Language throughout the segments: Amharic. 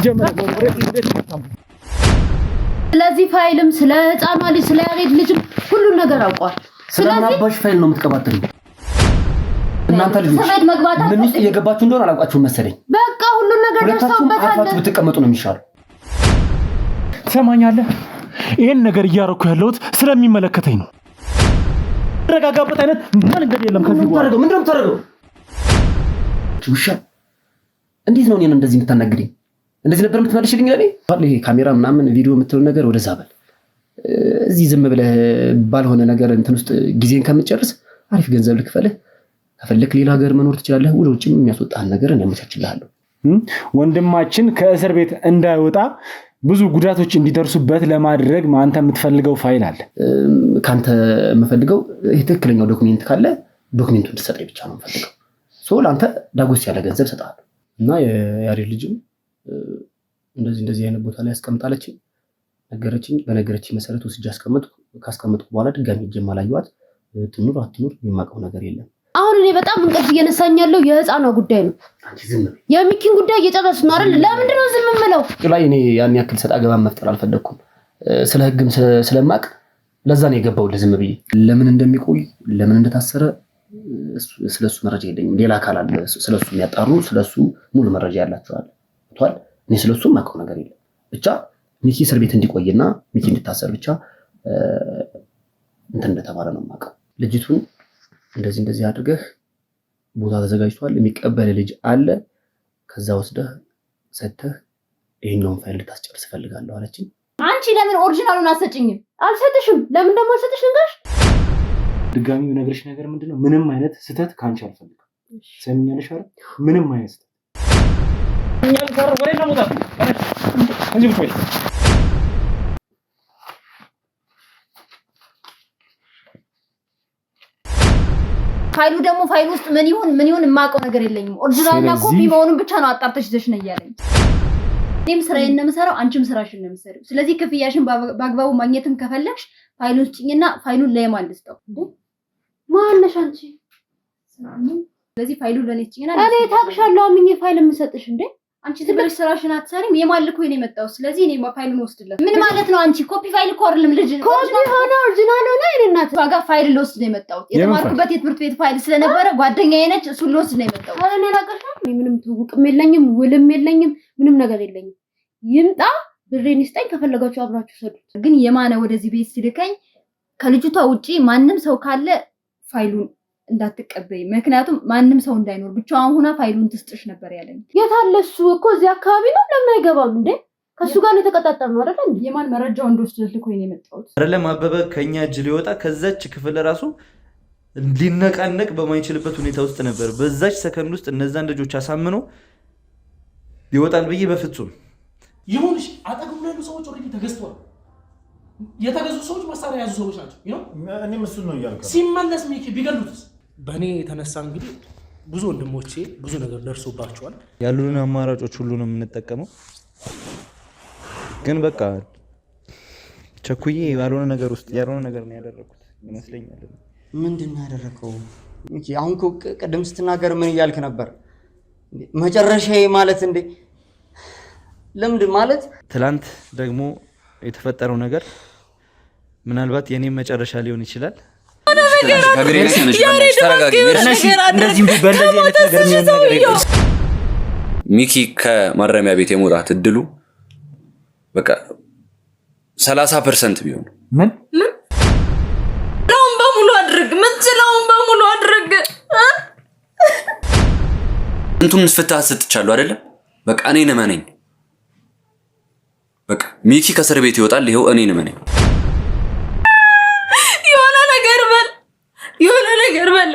ሲጀመር ነው ስለዚህ ፋይልም ስለ ህፃኗ ልጅ ስለ ያሬድ ልጅም ሁሉ ነገር አውቋል። ስለዚህ አባሽ ፋይል ነው የምትቀባጥሩ እናንተ ልጅ ምን ውስጥ እየገባችሁ እንደሆነ አላውቃችሁም መሰለኝ። በቃ ሁሉ ነገር ደርሰውበታል። አፋችሁ ብትቀመጡ ነው የሚሻለው። ትሰማኛለህ? ይሄን ነገር እያረኩ ያለሁት ስለሚመለከተኝ ነው። ረጋጋበት አይነት መንገድ የለም። ከዚህ በኋላ ምንድነው የምታደርገው? ውሻ እንዴት ነው እኔን እንደዚህ የምታናግረኝ? እንደዚህ ነበር የምትመልሽልኝ ለኔ? ይሄ ካሜራ ምናምን ቪዲዮ የምትለው ነገር ወደዛ በል። እዚህ ዝም ብለህ ባልሆነ ነገር እንትን ውስጥ ጊዜን ከምትጨርስ አሪፍ ገንዘብ ልክፈልህ፣ ከፈለክ ሌላ ሀገር መኖር ትችላለህ። ወደ ውጭም የሚያስወጣህን ነገር ያመቻችልሃለሁ። ወንድማችን ከእስር ቤት እንዳይወጣ ብዙ ጉዳቶች እንዲደርሱበት ለማድረግ አንተ የምትፈልገው ፋይል አለ። ካንተ የምፈልገው ይሄ ትክክለኛው ዶክመንት ካለ ዶክመንቱን እንድትሰጠኝ ብቻ ነው የምፈልገው። ላንተ ዳጎስ ያለ ገንዘብ ሰጣለሁ እና የያሬድ ልጅም እንደዚህ አይነት ቦታ ላይ አስቀምጣለች ነገረችኝ። በነገረችኝ መሰረት ወስጄ ካስቀመጥኩ በኋላ ድጋሚ ጀማ ላይዋት ትኑር አትኑር የማውቀው ነገር የለም። አሁን እኔ በጣም እንቅልፍ እየነሳኝ ያለው የህፃኗ ጉዳይ ነው። አንቺ ዝም በይ። የሚኪን ጉዳይ እየጨረስን ነው አይደል? ለምንድን ነው ዝም የምለው? ላይ እኔ ያን ያክል ሰጣ ገባ መፍጠር አልፈለኩም። ስለ ህግም ስለማቅ ለዛ ነው የገባው ዝም ብዬ። ለምን እንደሚቆይ ለምን እንደታሰረ ስለሱ መረጃ የለኝም። ሌላ አካል አለ ስለሱ የሚያጣሩ ስለሱ ሙሉ መረጃ ያላቸው አለ። ወጥቷል። እኔ ስለሱ ማውቀው ነገር የለም። ብቻ ሚኪ እስር ቤት እንዲቆይና ሚኪ እንዲታሰር ብቻ እንትን እንደተባለ ነው የማውቀው። ልጅቱን እንደዚህ አድርገህ ቦታ ተዘጋጅቷል፣ የሚቀበል ልጅ አለ፣ ከዛ ወስደህ ሰተህ ይሄኛውን ፋይል ልታስጨርስ ፈልጋለሁ አለችኝ። አንቺ ለምን ኦሪጂናሉን አሰጭኝም? አልሰጥሽም። ለምን ደግሞ አልሰጥሽ ልንገርሽ? ድጋሚ የነገርሽ ነገር ምንድነው? ምንም አይነት ስህተት ካንቺ አልፈልግም። ሰሚኛለሽ አይደል? ምንም አይነት ስህተት እኛን ጋር ወሬና ሞታ እንጂ ብትወይ ፋይሉ ደግሞ ፋይል ውስጥ ምን ይሁን የማውቀው ነገር የለኝም። ኦሪጂናልና ኮፒ መሆኑን ብቻ ነው አጣርተሽ ይዘሽ ነው ያለኝ። እኔም ስራዬን ነው የምሰራው፣ አንቺም ስራሽን ነው የምትሰሪው። ስለዚህ ክፍያሽን በአግባቡ ማግኘትም ከፈለግሽ ፋይሉን ስጪኝና ፋይሉን ለየማን ልስጠው? ማነሽ አንቺ? ስለዚህ ፋይሉን ለኔ ስጪኝና እኔ ታክሻለሁ አምኜ ፋይል የምሰጥሽ እንዴ? አንቺ ዝም ስራሽን አትሰሪም። የማልኩ እኔ መጣው። ስለዚህ እኔ ፋይሉን ወስድለት። ምን ማለት ነው? አንቺ ኮፒ ፋይል እኮ አይደለም ልጅ ኮፒ ሆነ ኦሪጂናል ሆነ አይደናት ዋጋ ፋይል ልወስድ ነው የመጣው። የተማርኩበት የትምህርት ቤት ፋይል ስለነበረ ጓደኛዬ ነች፣ እሱን ልወስድ ነው የመጣው። አረ እኔ ላቀሻለሁ። ምንም ትውቅም የለኝም፣ ውልም የለኝም፣ ምንም ነገር የለኝም። ይምጣ ብሬን ይስጠኝ፣ ከፈለጋችሁ አብራችሁ ሰዱት። ግን የማነ ወደዚህ ቤት ሲልከኝ ከልጅቷ ውጪ ማንም ሰው ካለ ፋይሉን እንዳትቀበይ፣ ምክንያቱም ማንም ሰው እንዳይኖር ብቻዋን ሆና ፋይሉን ትስጥሽ ነበር ያለኝ። የታለ እሱ? እኮ እዚህ አካባቢ ነው። ለምን አይገባም እንዴ? ከሱ ጋር ነው የተቀጣጠርነው አይደል እንዴ? የማን መረጃው እንደወስደልህ ልኮኝ ነው የመጣሁት አይደለም። አበበ ከኛ እጅ ሊወጣ ከዛች ክፍል ራሱ ሊነቃነቅ በማይችልበት ሁኔታ ውስጥ ነበር። በዛች ሰከንድ ውስጥ እነዛን ልጆች አሳምኖ ይወጣል ብዬ በፍጹም ይሁንሽ። አጠገቡ ያሉ ሰዎች ኦልሬዲ ተገዝተዋል። የተገዙ ሰዎች መሳሪያ ያዙ ሰዎች ናቸው። እኔም እሱን ነው እያልኩ ሲመለስ ሚኪ ቢገሉትስ? በእኔ የተነሳ እንግዲህ ብዙ ወንድሞቼ ብዙ ነገር ደርሶባቸዋል። ያሉንን አማራጮች ሁሉ ነው የምንጠቀመው። ግን በቃ ቸኩዬ ያልሆነ ነገር ውስጥ ያልሆነ ነገር ነው ያደረኩት ይመስለኛል። ምንድን ነው ያደረከው? አሁን ቅድም ስትናገር ምን እያልክ ነበር? መጨረሻዬ ማለት እንዴ? ለምንድን ማለት? ትላንት ደግሞ የተፈጠረው ነገር ምናልባት የኔም መጨረሻ ሊሆን ይችላል። ሚኪ ከማረሚያ ቤት የመውጣት እድሉ በቃ 30% ቢሆን ምን በሙሉ አድርግ፣ ምንችለውን በሙሉ አድርግ። እንቱን ፍትህ ሰጥቻለሁ አይደለም? በቃ እኔን እመነኝ። በቃ ሚኪ ከእስር ቤት ይወጣል። ይሄው እኔን እመነኝ። የሆነ ነገር በል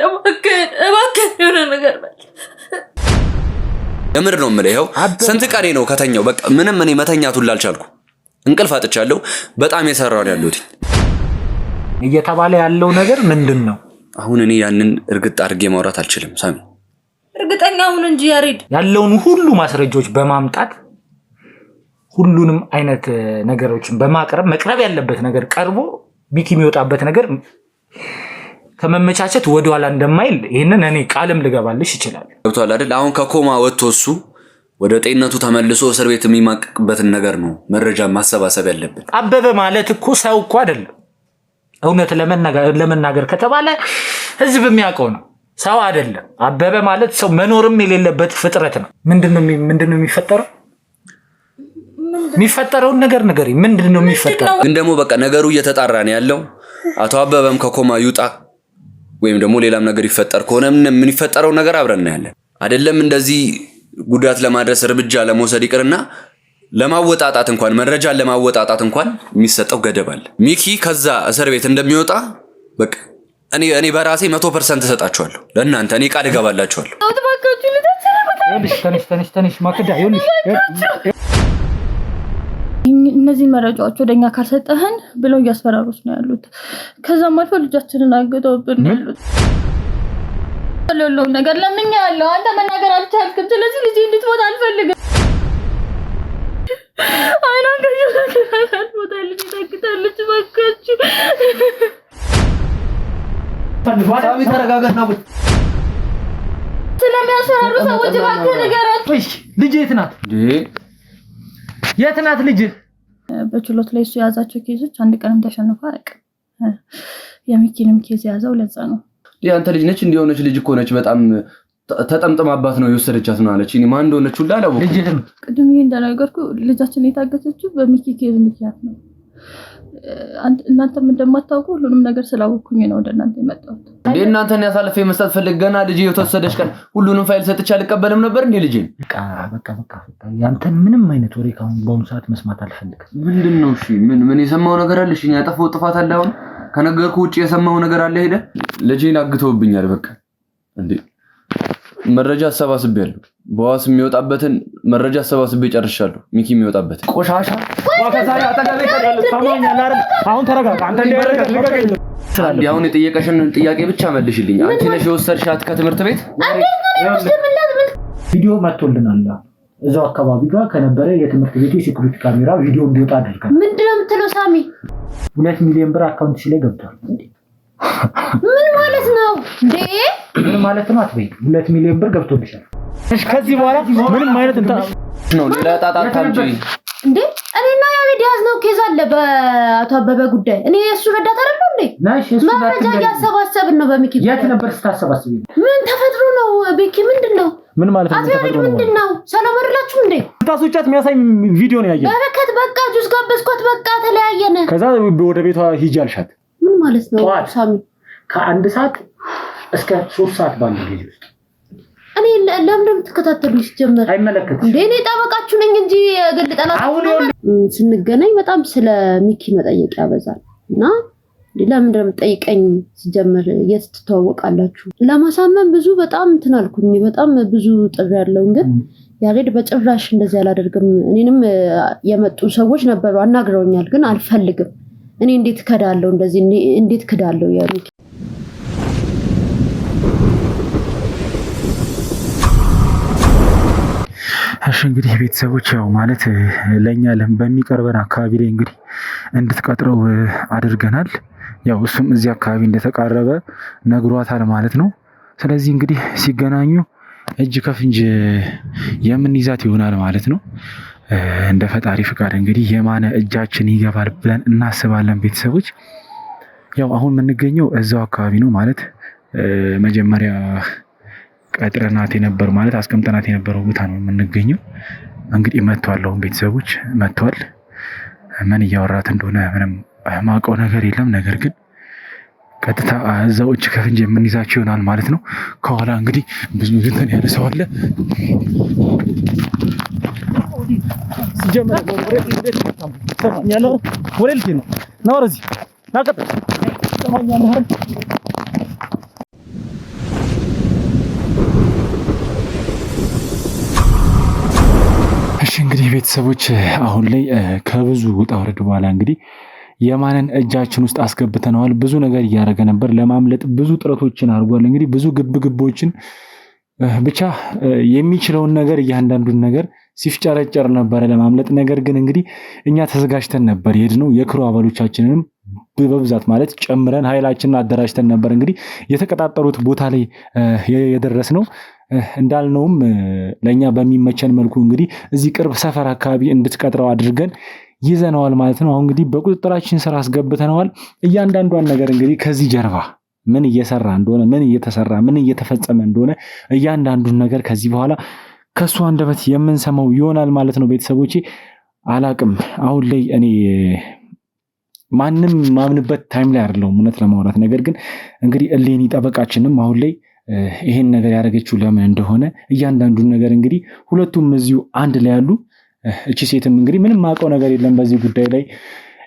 እባክህ የሆነ ነገር በል። ለምንድን ነው የምልህ? ይኸው ስንት ቀኔ ነው ከተኛው። በቃ ምንም እኔ መተኛቱን ላልቻልኩ እንቅልፍ አጥቻለሁ። በጣም የሰራው ያለሁት እየተባለ ያለው ነገር ምንድን ነው? አሁን እኔ ያንን እርግጥ አድርጌ ማውራት አልችልም። ሳሚ እርግጠኛ ሁን እንጂ ያሬድ። ያለውን ሁሉ ማስረጃዎች በማምጣት ሁሉንም አይነት ነገሮችን በማቅረብ መቅረብ ያለበት ነገር ቀርቦ ሚኪ የሚወጣበት ነገር ከመመቻቸት ወደ ኋላ እንደማይል ይሄንን እኔ ቃልም ልገባልሽ ይችላል። ገብቷል አይደል? አሁን ከኮማ ወጥቶ እሱ ወደ ጤንነቱ ተመልሶ እስር ቤት የሚማቀቅበትን ነገር ነው መረጃ ማሰባሰብ ያለብን። አበበ ማለት እኮ ሰው እኮ አይደለም። እውነት ለመናገር ከተባለ ህዝብ የሚያውቀው ነው፣ ሰው አይደለም። አበበ ማለት ሰው መኖርም የሌለበት ፍጥረት ነው። ምንድነው የሚፈጠረው? የሚፈጠረውን ነገር ንገሪኝ። ምንድነው የሚፈጠረው? ግን ደግሞ በቃ ነገሩ እየተጣራ ነው ያለው። አቶ አበበም ከኮማ ይውጣ ወይም ደግሞ ሌላም ነገር ይፈጠር ከሆነ ምን ይፈጠረው ነገር አብረን ያለን አይደለም። እንደዚህ ጉዳት ለማድረስ እርምጃ ለመውሰድ ይቅርና ለማወጣጣት እንኳን መረጃን ለማወጣጣት እንኳን የሚሰጠው ገደብ አለ። ሚኪ ከዛ እስር ቤት እንደሚወጣ በቃ እኔ በራሴ 100% እሰጣችኋለሁ። ለእናንተ እኔ ቃል እገባላችኋለሁ። ተነሽ ማክዳ ይኸውልሽ፣ እነዚህ መረጃዎች ወደኛ ካልሰጠህን ብለው እያስፈራሩት ነው ያሉት። ከዛም አልፎ ልጃችንን አግተውብን ነው ያሉት። ለለው ነገር ለምኛ ያለው አንተ መናገር አልቻልክም። ስለዚህ ልጅ እንድትሞት አልፈልግም። አይና ገየት ሞታ ልጅ ታክታለች። በቃች ሳሚ ተረጋጋና ስለሚያስፈራሩ ሰዎች እባክህ ንገራቸው። እሺ ልጅ የት ናት? የት ናት ልጅ? በችሎት ላይ እሱ የያዛቸው ኬዞች አንድ ቀንም ተሸንፎ አያውቅም። የሚኪንም ኬዝ የያዘው ለዛ ነው። ያንተ ልጅ ነች እንዲሆነች ልጅ እኮ ነች። በጣም ተጠምጥማባት ነው የወሰደቻት ነው አለች። እኔ ማን እንደሆነች ሁላ አላወኩም። ልጅህም ቅድም ይሄ እንደነገርኩ ልጃችን የታገተችው በሚኪ ኬዝ ምክንያት ነው። እናንተም እንደማታውቁ ሁሉንም ነገር ስላወኩኝ ነው ወደ እናንተ የመጣሁት። እንዴ እናንተን ያሳልፈ መስጠት ፈልግ ገና ልጅ የተወሰደች ቀን ሁሉንም ፋይል ሰጥቼ አልቀበልም ነበር እንዴ ልጅ? በቃ ያንተን ምንም አይነት ወሬ ካሁን በአሁኑ ሰዓት መስማት አልፈልግም። ምንድነው? እሺ ምን የሰማው ነገር አለ? እሺ ያጠፋው ጥፋት አለ? አሁን ከነገርኩ ውጪ የሰማው ነገር አለ? ሄደ ልጄን አግተውብኛል። በቃ እንዴ መረጃ አሰባስቤያለሁ። በዋስ የሚወጣበትን መረጃ አሰባስቤ ጨርሻለሁ። ሚኪ የሚወጣበት ቆሻሻ ዋከሳይ አጠገቤ ተደለ ታማኝ አላረ። አሁን ተረጋጋ። አንተ እንደያረጋጋኝ አንዴ አሁን የጠየቀሽን ጥያቄ ብቻ መልሽልኝ። አንቺ ነሽ የወሰድሻት ከትምህርት ቤት? ቪዲዮ መጥቶልናል። እዛው አካባቢ ጋር ከነበረ የትምህርት ቤቱ የሴኩሪቲ ካሜራ ቪዲዮ እንዲወጣ አድርገን። ምንድነው የምትለው ሳሚ? 2 ሚሊዮን ብር አካውንት ላይ ገብቷል። ምን ማለት ነው እንዴ? ምን ማለት ነው አትበይ። 2 ሚሊዮን ብር ገብቶልሻል። እሺ ከዚህ በኋላ ምንም አይነት ነው ሌላ ጣጣ ታምጪ እንዴ? እኔና ያሬድ ያዝነው ኬዝ አለ በአቶ አበበ ጉዳይ። እኔ እሱ ረዳት አይደለም እንዴ? መረጃ እያሰባሰብን ነው በሚኪ። የት ነበር ስታሰባስብ? ምን ተፈጥሮ ነው ቤኪ? ምንድነው? ምን ማለት ነው ተፈጥሮ ነው? ምንድነው? ሰላም አይደላችሁ እንዴ? ታሶቻት የሚያሳይ ቪዲዮ ነው ያየነው። በረከት በቃ ጁስ ጋበዝኳት፣ በቃ ተለያየነ። ከዛ ወደ ቤቷ ሂጂ አልሻት። ምን ማለት ነው ሳሚ? ከ1 ሰዓት እስከ 3 ሰዓት ባለው ጊዜ ውስጥ እኔ ለምን እንደምትከታተሉ ሲጀመር አይመለከትም እንዴ? እኔ ጠበቃችሁ ነኝ እንጂ ግል ጠላት። ስንገናኝ በጣም ስለ ሚኪ መጠየቅ ያበዛል እና ለምን እንደምትጠይቀኝ ሲጀመር የት ትተዋወቃላችሁ? ለማሳመን ብዙ በጣም እንትን አልኩኝ። በጣም ብዙ ጥሪ ያለው ግን ያሬድ በጭራሽ እንደዚህ አላደርግም። እኔንም የመጡ ሰዎች ነበሩ አናግረውኛል፣ ግን አልፈልግም። እኔ እንዴት ከዳለው እንደዚህ እንዴት ከዳለው ያሬድ? እሺ እንግዲህ ቤተሰቦች ያው ማለት ለኛ በሚቀርበን አካባቢ ላይ እንግዲህ እንድትቀጥረው አድርገናል። ያው እሱም እዚህ አካባቢ እንደተቃረበ ነግሯታል ማለት ነው። ስለዚህ እንግዲህ ሲገናኙ እጅ ከፍንጅ የምንይዛት ይሆናል ማለት ነው። እንደ ፈጣሪ ፍቃድ እንግዲህ የማነ እጃችን ይገባል ብለን እናስባለን ቤተሰቦች። ያው አሁን የምንገኘው እዛው አካባቢ ነው ማለት መጀመሪያ ቀጥረናት የነበር ማለት አስቀምጠናት የነበረው ቦታ ነው የምንገኘው። እንግዲህ መጥቷል። አሁን ቤተሰቦች መጥቷል። ምን እያወራት እንደሆነ ምንም ማውቀው ነገር የለም። ነገር ግን ቀጥታ እዛው እጅ ከፍንጅ የምንይዛቸው ይሆናል ማለት ነው። ከኋላ እንግዲህ ብዙ እንትን ያለ ሰው አለ። እሺ እንግዲህ ቤተሰቦች አሁን ላይ ከብዙ ውጣ ውረድ በኋላ እንግዲህ የማንን እጃችን ውስጥ አስገብተነዋል። ብዙ ነገር እያደረገ ነበር ለማምለጥ ብዙ ጥረቶችን አድርጓል። እንግዲህ ብዙ ግብግቦችን ብቻ የሚችለውን ነገር እያንዳንዱን ነገር ሲፍጨረጨር ነበረ ለማምለጥ። ነገር ግን እንግዲህ እኛ ተዘጋጅተን ነበር የሄድነው። የክሩ አባሎቻችንንም በብዛት ማለት ጨምረን ኃይላችንን አደራጅተን ነበር እንግዲህ የተቀጣጠሩት ቦታ ላይ የደረስነው። እንዳልነውም ለኛ በሚመቸን መልኩ እንግዲህ እዚህ ቅርብ ሰፈር አካባቢ እንድትቀጥረው አድርገን ይዘነዋል ማለት ነው። አሁን እንግዲህ በቁጥጥራችን ስራ አስገብተነዋል። እያንዳንዷን ነገር እንግዲህ ከዚህ ጀርባ ምን እየሰራ እንደሆነ ምን እየተሰራ ምን እየተፈጸመ እንደሆነ እያንዳንዱን ነገር ከዚህ በኋላ ከሱ አንደበት የምንሰማው ይሆናል ማለት ነው። ቤተሰቦቼ አላቅም አሁን ላይ እኔ ማንም ማምንበት ታይም ላይ አይደለሁም እውነት ለማውራት። ነገር ግን እንግዲህ እሌኒ ጠበቃችንም አሁን ላይ ይሄን ነገር ያደረገችው ለምን እንደሆነ እያንዳንዱን ነገር እንግዲህ ሁለቱም እዚሁ አንድ ላይ ያሉ እቺ ሴትም እንግዲህ ምንም ማውቀው ነገር የለም በዚህ ጉዳይ ላይ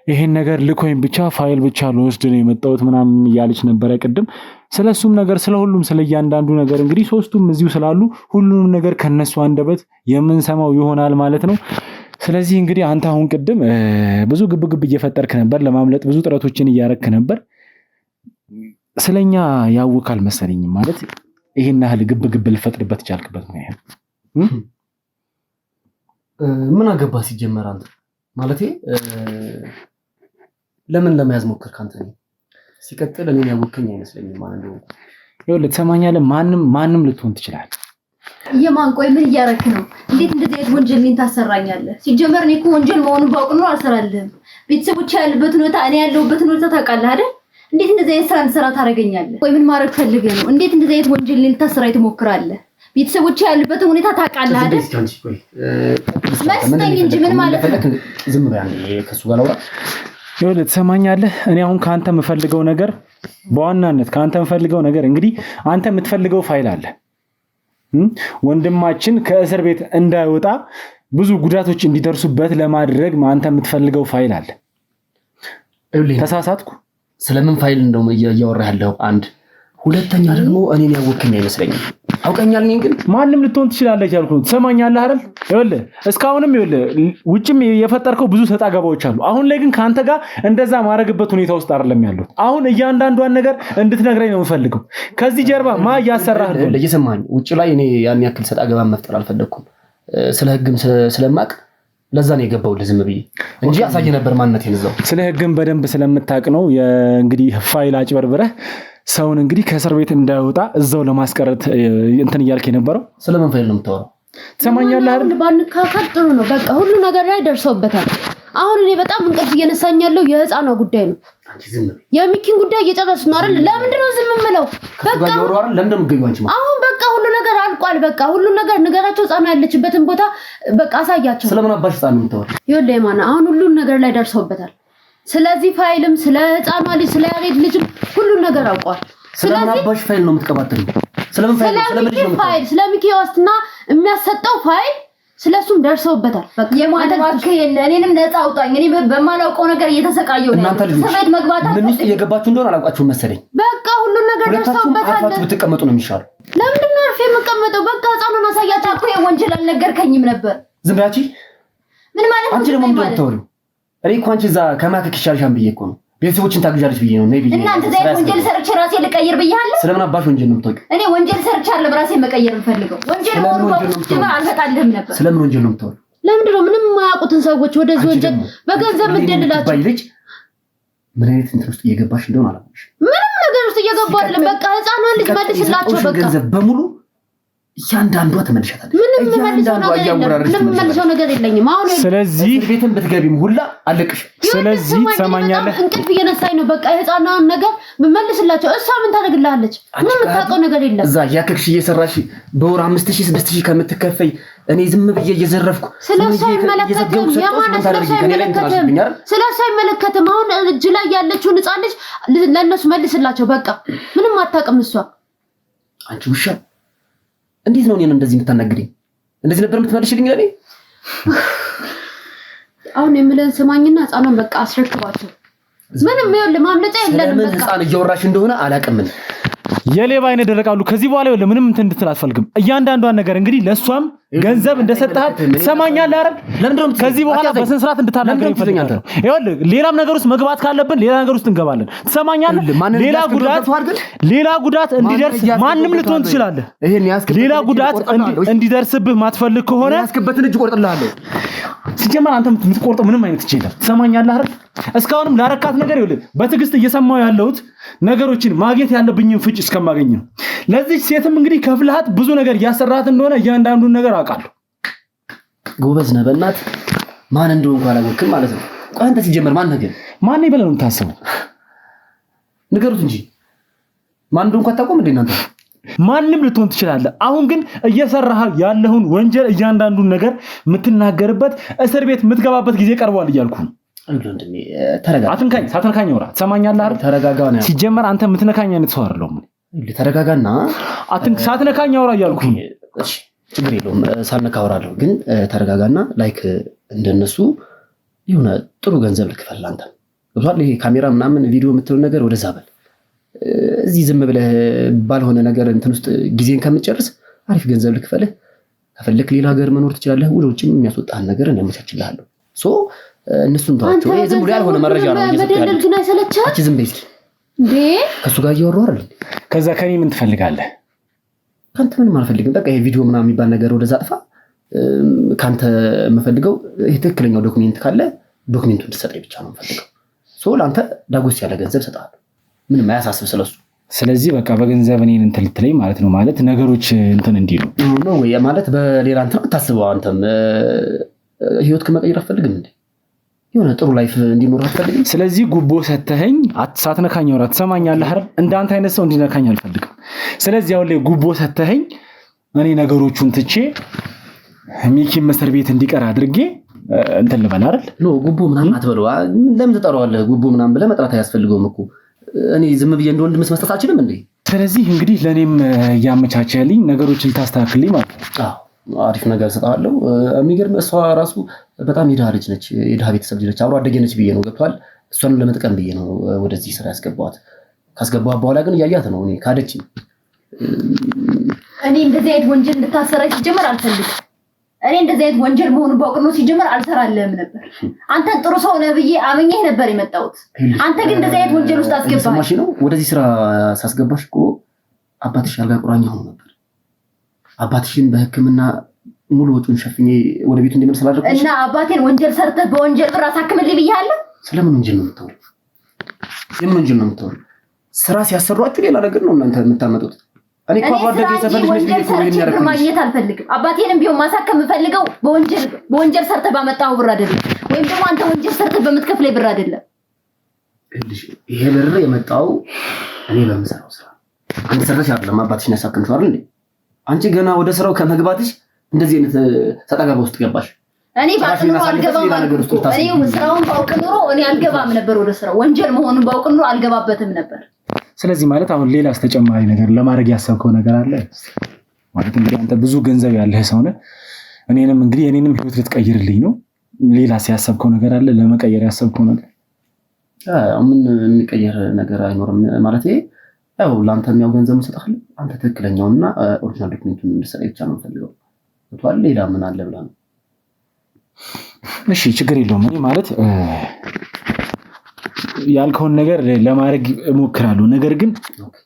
ይሄን ነገር ልኮኝ ብቻ ፋይል ብቻ ልወስድ ነው የመጣሁት ምናምን እያለች ነበረ ቅድም። ስለሱም ነገር ስለሁሉም ስለ እያንዳንዱ ነገር እንግዲህ ሶስቱም እዚሁ ስላሉ ሁሉንም ነገር ከነሱ አንደበት የምንሰማው ይሆናል ማለት ነው። ስለዚህ እንግዲህ አንተ አሁን ቅድም ብዙ ግብግብ እየፈጠርክ ነበር፣ ለማምለጥ ብዙ ጥረቶችን እያረክ ነበር። ስለኛ ያውካል መሰለኝ ማለት ይሄን ያህል ግብግብ ልፈጥርበት ቻልክበት ምክንያት ምን አገባ ሲጀመር አንተ ማለቴ ለምን ለመያዝ ሞከርክ አንተ? ሲቀጥል እኔን ያወከኝ አይመስለኝም ማለት ነው። ይኸውልህ ትሰማኛለህ፣ ማንም ልትሆን ትችላለህ። የማን ቆይ ምን እያረክ ነው? እንዴት እንደዚህ አይነት ወንጀል ምን ታሰራኛለህ? ሲጀመር እኔ እኮ ወንጀል መሆኑን ባውቅ ነው አልሰራልህም። ቤተሰቦች ያሉበትን ሁኔታ እኔ ያለሁበትን ሁኔታ ታውቃለህ አይደል? እንዴት እንደዚህ አይነት ስራ እንሰራ ታደርገኛለህ? ቆይ ምን ማድረግ ፈልገህ ነው? እንዴት እንደዚህ አይነት ወንጀል ልታሰራኝ ትሞክራለህ? ቤተሰቦች ያሉበትን ሁኔታ ታውቃለህ አይደል? መስጠኝ እንጂ ምን ማለት ነው? ዝም ብለህ ከሱ ጋር አውራ። ይኸውልህ ትሰማኛለህ፣ እኔ አሁን ካንተ የምፈልገው ነገር በዋናነት ካንተ የምፈልገው ነገር እንግዲህ አንተ የምትፈልገው ፋይል አለ። ወንድማችን ከእስር ቤት እንዳይወጣ ብዙ ጉዳቶች እንዲደርሱበት ለማድረግ አንተ የምትፈልገው ፋይል አለ። ተሳሳትኩ? ስለምን ፋይል እንደውም እያወራህ ያለው? አንድ ሁለተኛ ደግሞ እኔን ያወከኝ አይመስለኝም። አውቀኛል ነኝ ግን ማንም ልትሆን ትችላለህ ያልኩህ ትሰማኛለህ አይደል? ይኸውልህ እስካሁንም ውጭም የፈጠርከው ብዙ ሰጣ ገባዎች አሉ። አሁን ላይ ግን ካንተ ጋር እንደዛ ማረግበት ሁኔታ ውስጥ አይደለም ያለው። አሁን እያንዳንዷን ነገር እንድትነግረኝ ነው የምፈልገው። ከዚህ ጀርባ እያሰራህ ነው? ለየሰማኝ ውጭ ላይ እኔ ያን ያክል ሰጣ ገባ መፍጠር አልፈለኩም። ስለ ህግም ስለማቅ ለዛ ነው የገባው ለዝም ብዬ እንጂ አሳየ ነበር ማንነቴን እዛው። ስለ ህግም በደንብ ስለምታውቅ ነው እንግዲህ ፋይል አጭበርብረህ ሰውን እንግዲህ ከእስር ቤት እንዳይወጣ እዛው ለማስቀረት እንትን እያልክ የነበረው። ስለምን ፋይል ነው የምታወራው? ትሰማኛለህ አይደል? ባንካካል ጥሩ ነው። በቃ ሁሉ ነገር ላይ ደርሰውበታል። አሁን እኔ በጣም እንቅልፍ እየነሳኝ ያለው የህፃኗ ጉዳይ ነው። የሚኪን ጉዳይ እየጨረስን ነው አይደል? ለምንድን ነው ዝም የምለው? በቃ አሁን በቃ ሁሉ ነገር አልቋል። በቃ ሁሉ ነገር ንገራቸው። ህፃኗ ያለችበትን ቦታ በቃ አሳያቸው። ስለምን አባሽ ህፃን ነው የምታወራው? ይኸውልህ የማና አሁን ሁሉ ነገር ላይ ደርሰውበታል። ስለዚህ ፋይልም ስለ ህፃኗ ልጅ ስለ ያሬድ ልጅም ሁሉን ነገር አውቋል። ስለምን አባሽ ፋይል ነው የምትቀባጥሪው? ስለምን ፋይል ስለ ሚኪ ዋስትና የሚያሰጠው ፋይል ስለሱም ደርሰውበታል። በቃ የማደባከ እኔንም ነፃ አውጣኝ። እኔ በማላውቀው ነገር እየተሰቃየሁ ነው። ሰበት መግባት ምን ውስጥ እየገባችሁ እንደሆነ አላውቃችሁም መሰለኝ። በቃ ሁሉን ነገር ደርሰውበታል። አፋችሁ ብትቀመጡ ነው የሚሻለው። ለምንድን ነው አርፌ የምቀመጠው? በቃ ህፃኑን አሳያቸው እኮ የወንጀል አልነገርከኝም ነበር። ዝም ብላቺ ምን ማለት ነው? አንቺ ደግሞ ምን ተወሪው? እኔ እኮ አንቺ እዛ ከማከክ ይሻልሻል ብዬ እኮ ነው። ቤተሰቦችን ታግዣለሽ ብዬ ነው። ነይ ብዬ እናንተ ዘይ ወንጀል ሰርቼ ራሴ ልቀይር ብያለሁ። ስለምን አባሽ ወንጀል ነው የምታውቂው? እኔ ወንጀል ሰርቻለሁ ራሴ መቀየር የምፈልገው። ወንጀል ሆኖ አልፈታልህም ነበር። ስለምን ወንጀል ነው የምታወሪው? ለምንድን ነው ምንም የማያውቁትን ሰዎች ወደዚህ ወንጀል በገንዘብ ምትደልላቸው? ባይልጅ ምን አይነት እንትን ውስጥ እየገባሽ እንደሆነ አላውቅሽ። ምንም ነገር ውስጥ እየገባሁ አይደለም። በቃ ህፃኗን ልጅ መልስላቸው። በቃ ገንዘብ በሙሉ እያንዳንዷ ተመልሻታለች። ምንም መልሰው ነገር የለኝም። አሁን ስለዚህ ቤትን ብትገቢም ሁላ አለቅሽ። ስለዚህ ሰማኛለህ፣ እንቅልፍ እየነሳኝ ነው። በቃ የህፃኗን ነገር መልስላቸው። እሷ ምን ታደርግልሃለች? ምንም የምታውቀው ነገር የለም። እዛ ያከክሽ እየሰራሽ በወር 5000 6000 ከምትከፈይ እኔ ዝም ብዬ እየዘረፍኩ ስለሷ አይመለከትም። ስለሷ አይመለከትም። አሁን እጅ ላይ ያለችውን ህፃን ልጅ ለእነሱ መልስላቸው። በቃ ምንም አታውቅም እሷ። አንቺ ውሻ እንዴት ነው እኔን እንደዚህ የምታናግሪኝ? እንደዚህ ነበር የምትመልሽልኝ ለኔ? አሁን የምለን ስማኝና ህፃኗን በቃ አስረክባቸው። ምንም ይኸውልህ ማምለጫ የለንም። በቃ ህፃን እያወራሽ እንደሆነ አላውቅም። የሌባ አይነት ደረቃሉ። ከዚህ በኋላ ይኸውልህ ምንም እንትን እንድትል አልፈልግም። እያንዳንዷን ነገር እንግዲህ ለሷም ገንዘብ እንደሰጣት ትሰማኛለህ አይደል? ለምንድነው ከዚህ በኋላ በስነ ስርዓት እንድታናገር ይፈልጋል። ይኸውልህ ሌላም ነገር ውስጥ መግባት ካለብን ሌላ ነገር ውስጥ እንገባለን። ትሰማኛለህ? ሌላ ጉዳት እንዲደርስ ማንም ልትሆን ትችላለህ። ሌላ ጉዳት እንዲደርስብህ ማትፈልግ ከሆነ ያስከበትን እጅ ቆርጥልሃለሁ። ሲጀመር አንተ የምትቆርጠው ምንም አይነት ይችላል ትሰማኛለህ አይደል? እስካሁንም ላረካት ነገር ይኸውልህ በትዕግስት እየሰማው ያለሁት ነገሮችን ማግኘት ያለብኝን ፍጭ እስከማገኝ ነው። ለዚህ ሴትም እንግዲህ ከፍልሃት ብዙ ነገር እያሰራሃት እንደሆነ እያንዳንዱን ነገር አውቃለሁ። ጎበዝ ነህ በእናትህ ማን እንደሆንኩ አላወቅም ማለት ነው። ቆይ አንተ ሲጀመር ማን ነገር ማን ነው ብለህ ነው የምታስበው? ንገሩት እንጂ ማን እንደሆንኩ አታውቁም እንዴ እናንተ? ማንም ልትሆን ትችላለህ። አሁን ግን እየሰራህ ያለውን ወንጀል እያንዳንዱን ነገር የምትናገርበት እስር ቤት የምትገባበት ጊዜ ቀርቧል እያልኩ ነው። ተረጋጋ። ሳትነካኝ አውራ ትሰማኛለህ አይደል? ተረጋጋ ነው። ሲጀመር አንተ የምትነካኝ አይነት ሰው አይደለሁም። ተረጋጋና ሳትነካኝ አውራ እያልኩ ነው። እሺ ችግር የለውም ሳልነካ አወራለሁ። ግን ተረጋጋና ላይክ እንደነሱ የሆነ ጥሩ ገንዘብ ልክፈል አንተ ገብቶሃል? ይሄ ካሜራ ምናምን ቪዲዮ የምትለው ነገር ወደዛ በል። እዚህ ዝም ብለህ ባልሆነ ነገር እንትን ውስጥ ጊዜን ከምትጨርስ አሪፍ ገንዘብ ልክፈልህ። ከፈለክ ሌላ ሀገር መኖር ትችላለህ። ወደ ውጭም የሚያስወጣህን ነገር እኔ አመቻችልሃለሁ። ሶ እነሱን ተዋቸው። ይሄ ዝም ብሎ ያልሆነ መረጃ ነው እየሰጠህ። አቺ ዝም በይ እስኪ እንዴ ከሱ ጋር እያወራሁ አይደል? ከዛ ከኔ ምን ትፈልጋለህ? ካንተ ምንም አልፈልግም። በቃ ይሄ ቪዲዮ ምናምን የሚባል ነገር ወደዛ አጥፋ። ካንተ የምፈልገው ይሄ ትክክለኛው ዶክመንት ካለ ዶክመንቱን እንድትሰጠኝ ብቻ ነው የምፈልገው። ሶ ለአንተ ዳጎስ ያለ ገንዘብ እሰጥሃለሁ። ምንም አያሳስብ ስለሱ። ስለዚህ በቃ በገንዘብ እኔን እንትን ልትለኝ ማለት ነው? ማለት ነገሮች እንትን እንዲሉ ነው ወይ ማለት በሌላ እንትን አታስበው። አንተም ህይወት ከመቀየር አትፈልግም እንዴ? የሆነ ጥሩ ላይፍ እንዲኖር አትፈልግም? ስለዚህ ጉቦ ሰተኸኝ ሳትነካኝ አውራ ትሰማኛለህ አይደል? እንዳንተ አይነት ሰው እንዲነካኝ አልፈልግም። ስለዚህ አሁን ላይ ጉቦ ሰተኸኝ እኔ ነገሮቹን ትቼ ሚኪም እስር ቤት እንዲቀር አድርጌ እንትን ልበል አይደል? ኖ ጉቦ ምናምን አትበለው። ለምን ትጠራዋለህ? ጉቦ ምናምን ብለህ መጥራት አያስፈልገውም እኮ። እኔ ዝም ብዬ እንደወንድም መስጠት አልችልም እንዴ? ስለዚህ እንግዲህ ለኔም ያመቻቸልኝ ነገሮችን ታስተካክልኝ ማለት ነው። አዎ አሪፍ ነገር እሰጥሃለሁ። የሚገርም እሷ ራሱ በጣም የድሃ ልጅ ነች፣ የድሃ ቤተሰብ ልጅ ነች። አብሮ አደጌ ነች ብዬ ነው ገብቷል። እሷንም ለመጥቀም ብዬ ነው ወደዚህ ስራ ያስገባኋት። ካስገባኋት በኋላ ግን እያያት ነው። እኔ ካደችኝ። እኔ እንደዚህ አይነት ወንጀል እንድታሰራኝ ሲጀመር አልፈልግም። እኔ እንደዚህ አይነት ወንጀል መሆኑን ባውቅ ነው ሲጀመር አልሰራልህም ነበር። አንተን ጥሩ ሰው ነህ ብዬ አመኘህ ነበር የመጣሁት። አንተ ግን እንደዚህ አይነት ወንጀል ውስጥ አስገባህ። ሰማሽ ነው? ወደዚህ ስራ ሳስገባሽ እኮ አባትሽ አልጋ ቁራኛ ሆኖ ነበር። አባትሽን በሕክምና ሙሉ ወጪውን ሸፍኜ ወደ ቤቱ እንዲመለስ ስላደረኩሽ እና አባቴን ወንጀል ሰርተህ በወንጀል ብር አሳክምልኝ ብያለሁ። ስለምን ወንጀል ነው የምታወሪው? የምን ወንጀል ነው የምታወሪው? ስራ ሲያሰሯችሁ ሌላ ነገር ነው እናንተ የምታመጡት። እኔ እኮ አባቴ ሰፈርሽ ነሽ ብዬ እኮ የሚያረክሽ ማግኘት አልፈልግም። አባቴንም ቢሆን ማሳከም የምፈልገው በወንጀል ሰርተህ ባመጣው ብር አይደለም፣ ወይም ደግሞ አንተ ወንጀል ሰርተህ በምትከፍለኝ ብር አይደለም። ይሄ ብር የመጣው እኔ በምሰራው ስራ አንተ ሰርተሽ አይደለም አባትሽን ያሳከምሽው አይደል እንዴ? አንቺ ገና ወደ ስራው ከመግባትሽ እንደዚህ አይነት ተጠጋጋ ውስጥ ገባሽ። እኔ ባጥኖ አልገባም ማለት ነው። እኔ ስራውን ባውቅ ኑሮ እኔ አልገባም ነበር ወደ ስራው። ወንጀል መሆኑን ባውቅ ኑሮ አልገባበትም ነበር። ስለዚህ ማለት አሁን ሌላስ ተጨማሪ ነገር ለማድረግ ያሰብከው ነገር አለ ማለት? እንግዲህ አንተ ብዙ ገንዘብ ያለህ ሰው ነህ። እኔንም ህይወት ልትቀይርልኝ ነው። ሌላስ ያሰብከው ነገር አለ? ለመቀየር ያሰብከው ነገር? ምን የሚቀየር ነገር አይኖርም ማለት ያው ለአንተ የሚያው ገንዘብ እንሰጥሃለን። አንተ ትክክለኛውና ኦሪጂናል ዶክመንቱን እንድትሰጠኝ ብቻ ነው የምፈልገው። ወጥቷል። ሌላ ምን አለ ብላ ነው? እሺ ችግር የለውም። እኔ ማለት ያልከውን ነገር ለማድረግ እሞክራለሁ። ነገር ግን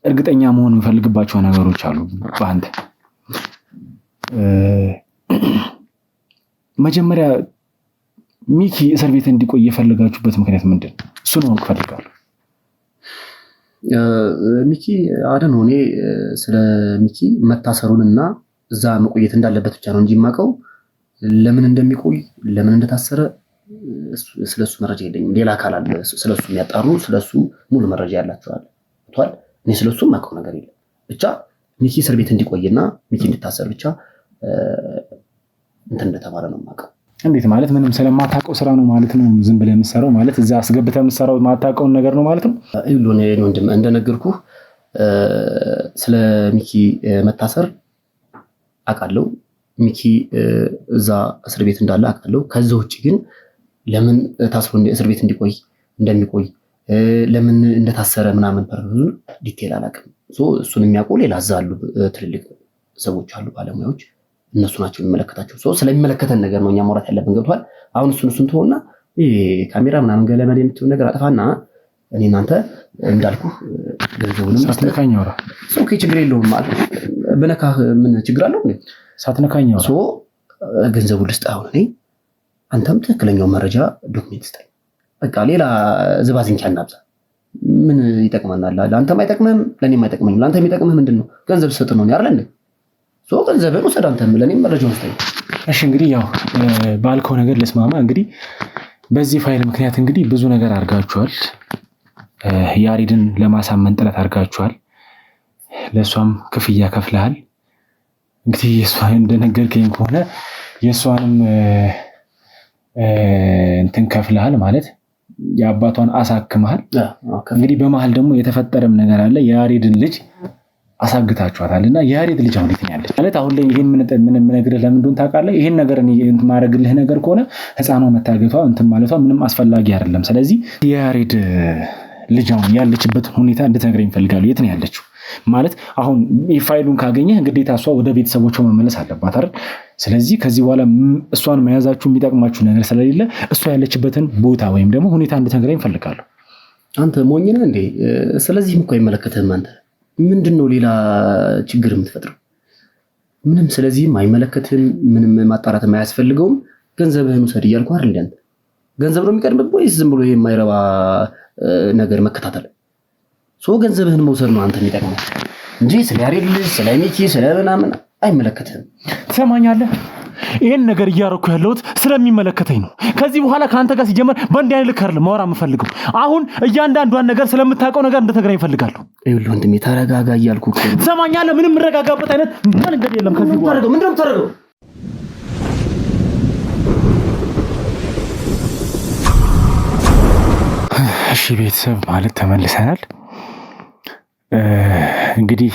እርግጠኛ መሆን የምፈልግባቸው ነገሮች አሉ በአንተ። መጀመሪያ ሚኪ እስር ቤት እንዲቆይ የፈለጋችሁበት ምክንያት ምንድን ነው? እሱን ማወቅ እፈልጋለሁ። ሚኪ አደን ሆኔ ስለ ሚኪ መታሰሩንና እዛ መቆየት እንዳለበት ብቻ ነው እንጂ የማውቀው ለምን እንደሚቆይ ለምን እንደታሰረ ስለሱ መረጃ የለኝም። ሌላ አካል አለ ስለሱ የሚያጣሩ ስለሱ ሙሉ መረጃ ያላቸዋል። ወጥቷል። እኔ ስለሱ የማውቀው ነገር የለም። ብቻ ሚኪ እስር ቤት እንዲቆይና ሚኪ እንድታሰር ብቻ እንትን እንደተባለ ነው የማውቀው። እንዴት ማለት? ምንም ስለማታውቀው ስራ ነው ማለት ነው? ዝም ብለህ የምትሰራው ማለት እዛ አስገብተህ የምትሰራው ማታውቀውን ነገር ነው ማለት ነው? ይሉን ወንድም እንደነገርኩህ ስለ ሚኪ መታሰር አውቃለሁ። ሚኪ እዛ እስር ቤት እንዳለ አውቃለሁ። ከዛ ውጭ ግን ለምን ታስሮ እስር ቤት እንደሚቆይ ለምን እንደታሰረ ምናምን ፐርፐዙን ዲቴል አላውቅም። እሱን የሚያውቁ ሌላ እዛ አሉ ትልልቅ ሰዎች አሉ፣ ባለሙያዎች፣ እነሱ ናቸው የሚመለከታቸው። ስለሚመለከተን ነገር ነው እኛ ማውራት ያለብን። ገብቷል? አሁን እሱን ትሆና ካሜራ ምናምን ገለመድ የምትሆን ነገር አጥፋና እኔ እናንተ እንዳልኩ ገንዘቡንም ሳትነካኝ አውራ። ኦኬ ችግር የለውም ማለት በነካህ ምን ችግር አለው እንዴ? ሳትነካኝ አውራ። ገንዘቡን ልስጥህ አሁን እኔ አንተም ትክክለኛው መረጃ ዶክሜንት ስጠኝ። በቃ ሌላ ዝባዝንኪ አናብዛ። ምን ይጠቅመናል? ለአንተም አይጠቅምህም፣ ለእኔም አይጠቅመኝም። ለአንተ የሚጠቅምህ ምንድን ነው? ገንዘብ ስጥ ነው አይደል እንዴ? ገንዘብህን ውሰድ፣ አንተም ለእኔም መረጃውን ስጠኝ። እሺ እንግዲህ ያው ባልከው ነገር ልስማማ። እንግዲህ በዚህ ፋይል ምክንያት እንግዲህ ብዙ ነገር አድርጋችኋል። ያሬድን ለማሳመን ጥረት አድርጋችኋል። ለእሷም ክፍያ ከፍለሃል። እንግዲህ የእሷን እንደነገርከኝ ከሆነ የእሷንም እንትን ከፍለሃል ማለት የአባቷን አሳክመሃል። እንግዲህ በመሀል ደግሞ የተፈጠረም ነገር አለ። የያሬድን ልጅ አሳግታችኋታል እና የያሬድ ልጅ አሁን የት ነው ያለች? ማለት አሁን ላይ ይሄን ምን የምነግርህ ለምን እንደሆነ ታውቃለህ? ይሄን ነገር ማድረግልህ ነገር ከሆነ ህፃኗ መታገቷ እንትን ማለቷ ምንም አስፈላጊ አይደለም። ስለዚህ የያሬድ ልጅ አሁን ያለችበትን ሁኔታ እንድትነግረኝ እፈልጋለሁ። የት ነው ያለችው? ማለት አሁን ፋይሉን ካገኘህ ግዴታ እሷ ወደ ቤተሰቦቿ መመለስ አለባት አይደል? ስለዚህ ከዚህ በኋላ እሷን መያዛችሁ የሚጠቅማችሁ ነገር ስለሌለ እሷ ያለችበትን ቦታ ወይም ደግሞ ሁኔታ እንድትነግረኝ እፈልጋለሁ። አንተ ሞኝ ነህ እንዴ? ስለዚህም እኮ አይመለከትህም። አንተ ምንድን ነው ሌላ ችግር የምትፈጥረው? ምንም ስለዚህም አይመለከትህም። ምንም ማጣራት አያስፈልገውም። ገንዘብህን ውሰድ እያልኩህ አይደል? አንተ ገንዘብ ነው የሚቀድምብህ ወይስ ዝም ብሎ ይሄ የማይረባ ነገር መከታተል? ገንዘብህን መውሰድ ነው አንተ የሚጠቅመው እንጂ ስለ ያሬድ ልጅ፣ ስለ ሚኪ፣ ስለ ምናምን አይመለከትህም። ትሰማኛለህ? ይሄን ነገር እያደረኩ ያለሁት ስለሚመለከተኝ ነው። ከዚህ በኋላ ከአንተ ጋር ሲጀመር በእንዲህ አይነት ልክ አይደለም ማውራት የምፈልገው። አሁን እያንዳንዷን ነገር ስለምታውቀው ነገር እንድትነግረኝ እፈልጋለሁ። ይኸውልህ ወንድሜ ተረጋጋ እያልኩህ እኮ ነው። ትሰማኛለህ? ምንም የምረጋጋበት አይነት ነገር የለም ከዚህ በኋላ። ምንድን ነው የምታደርገው? እሺ ቤተሰብ ማለት ተመልሰናል። እንግዲህ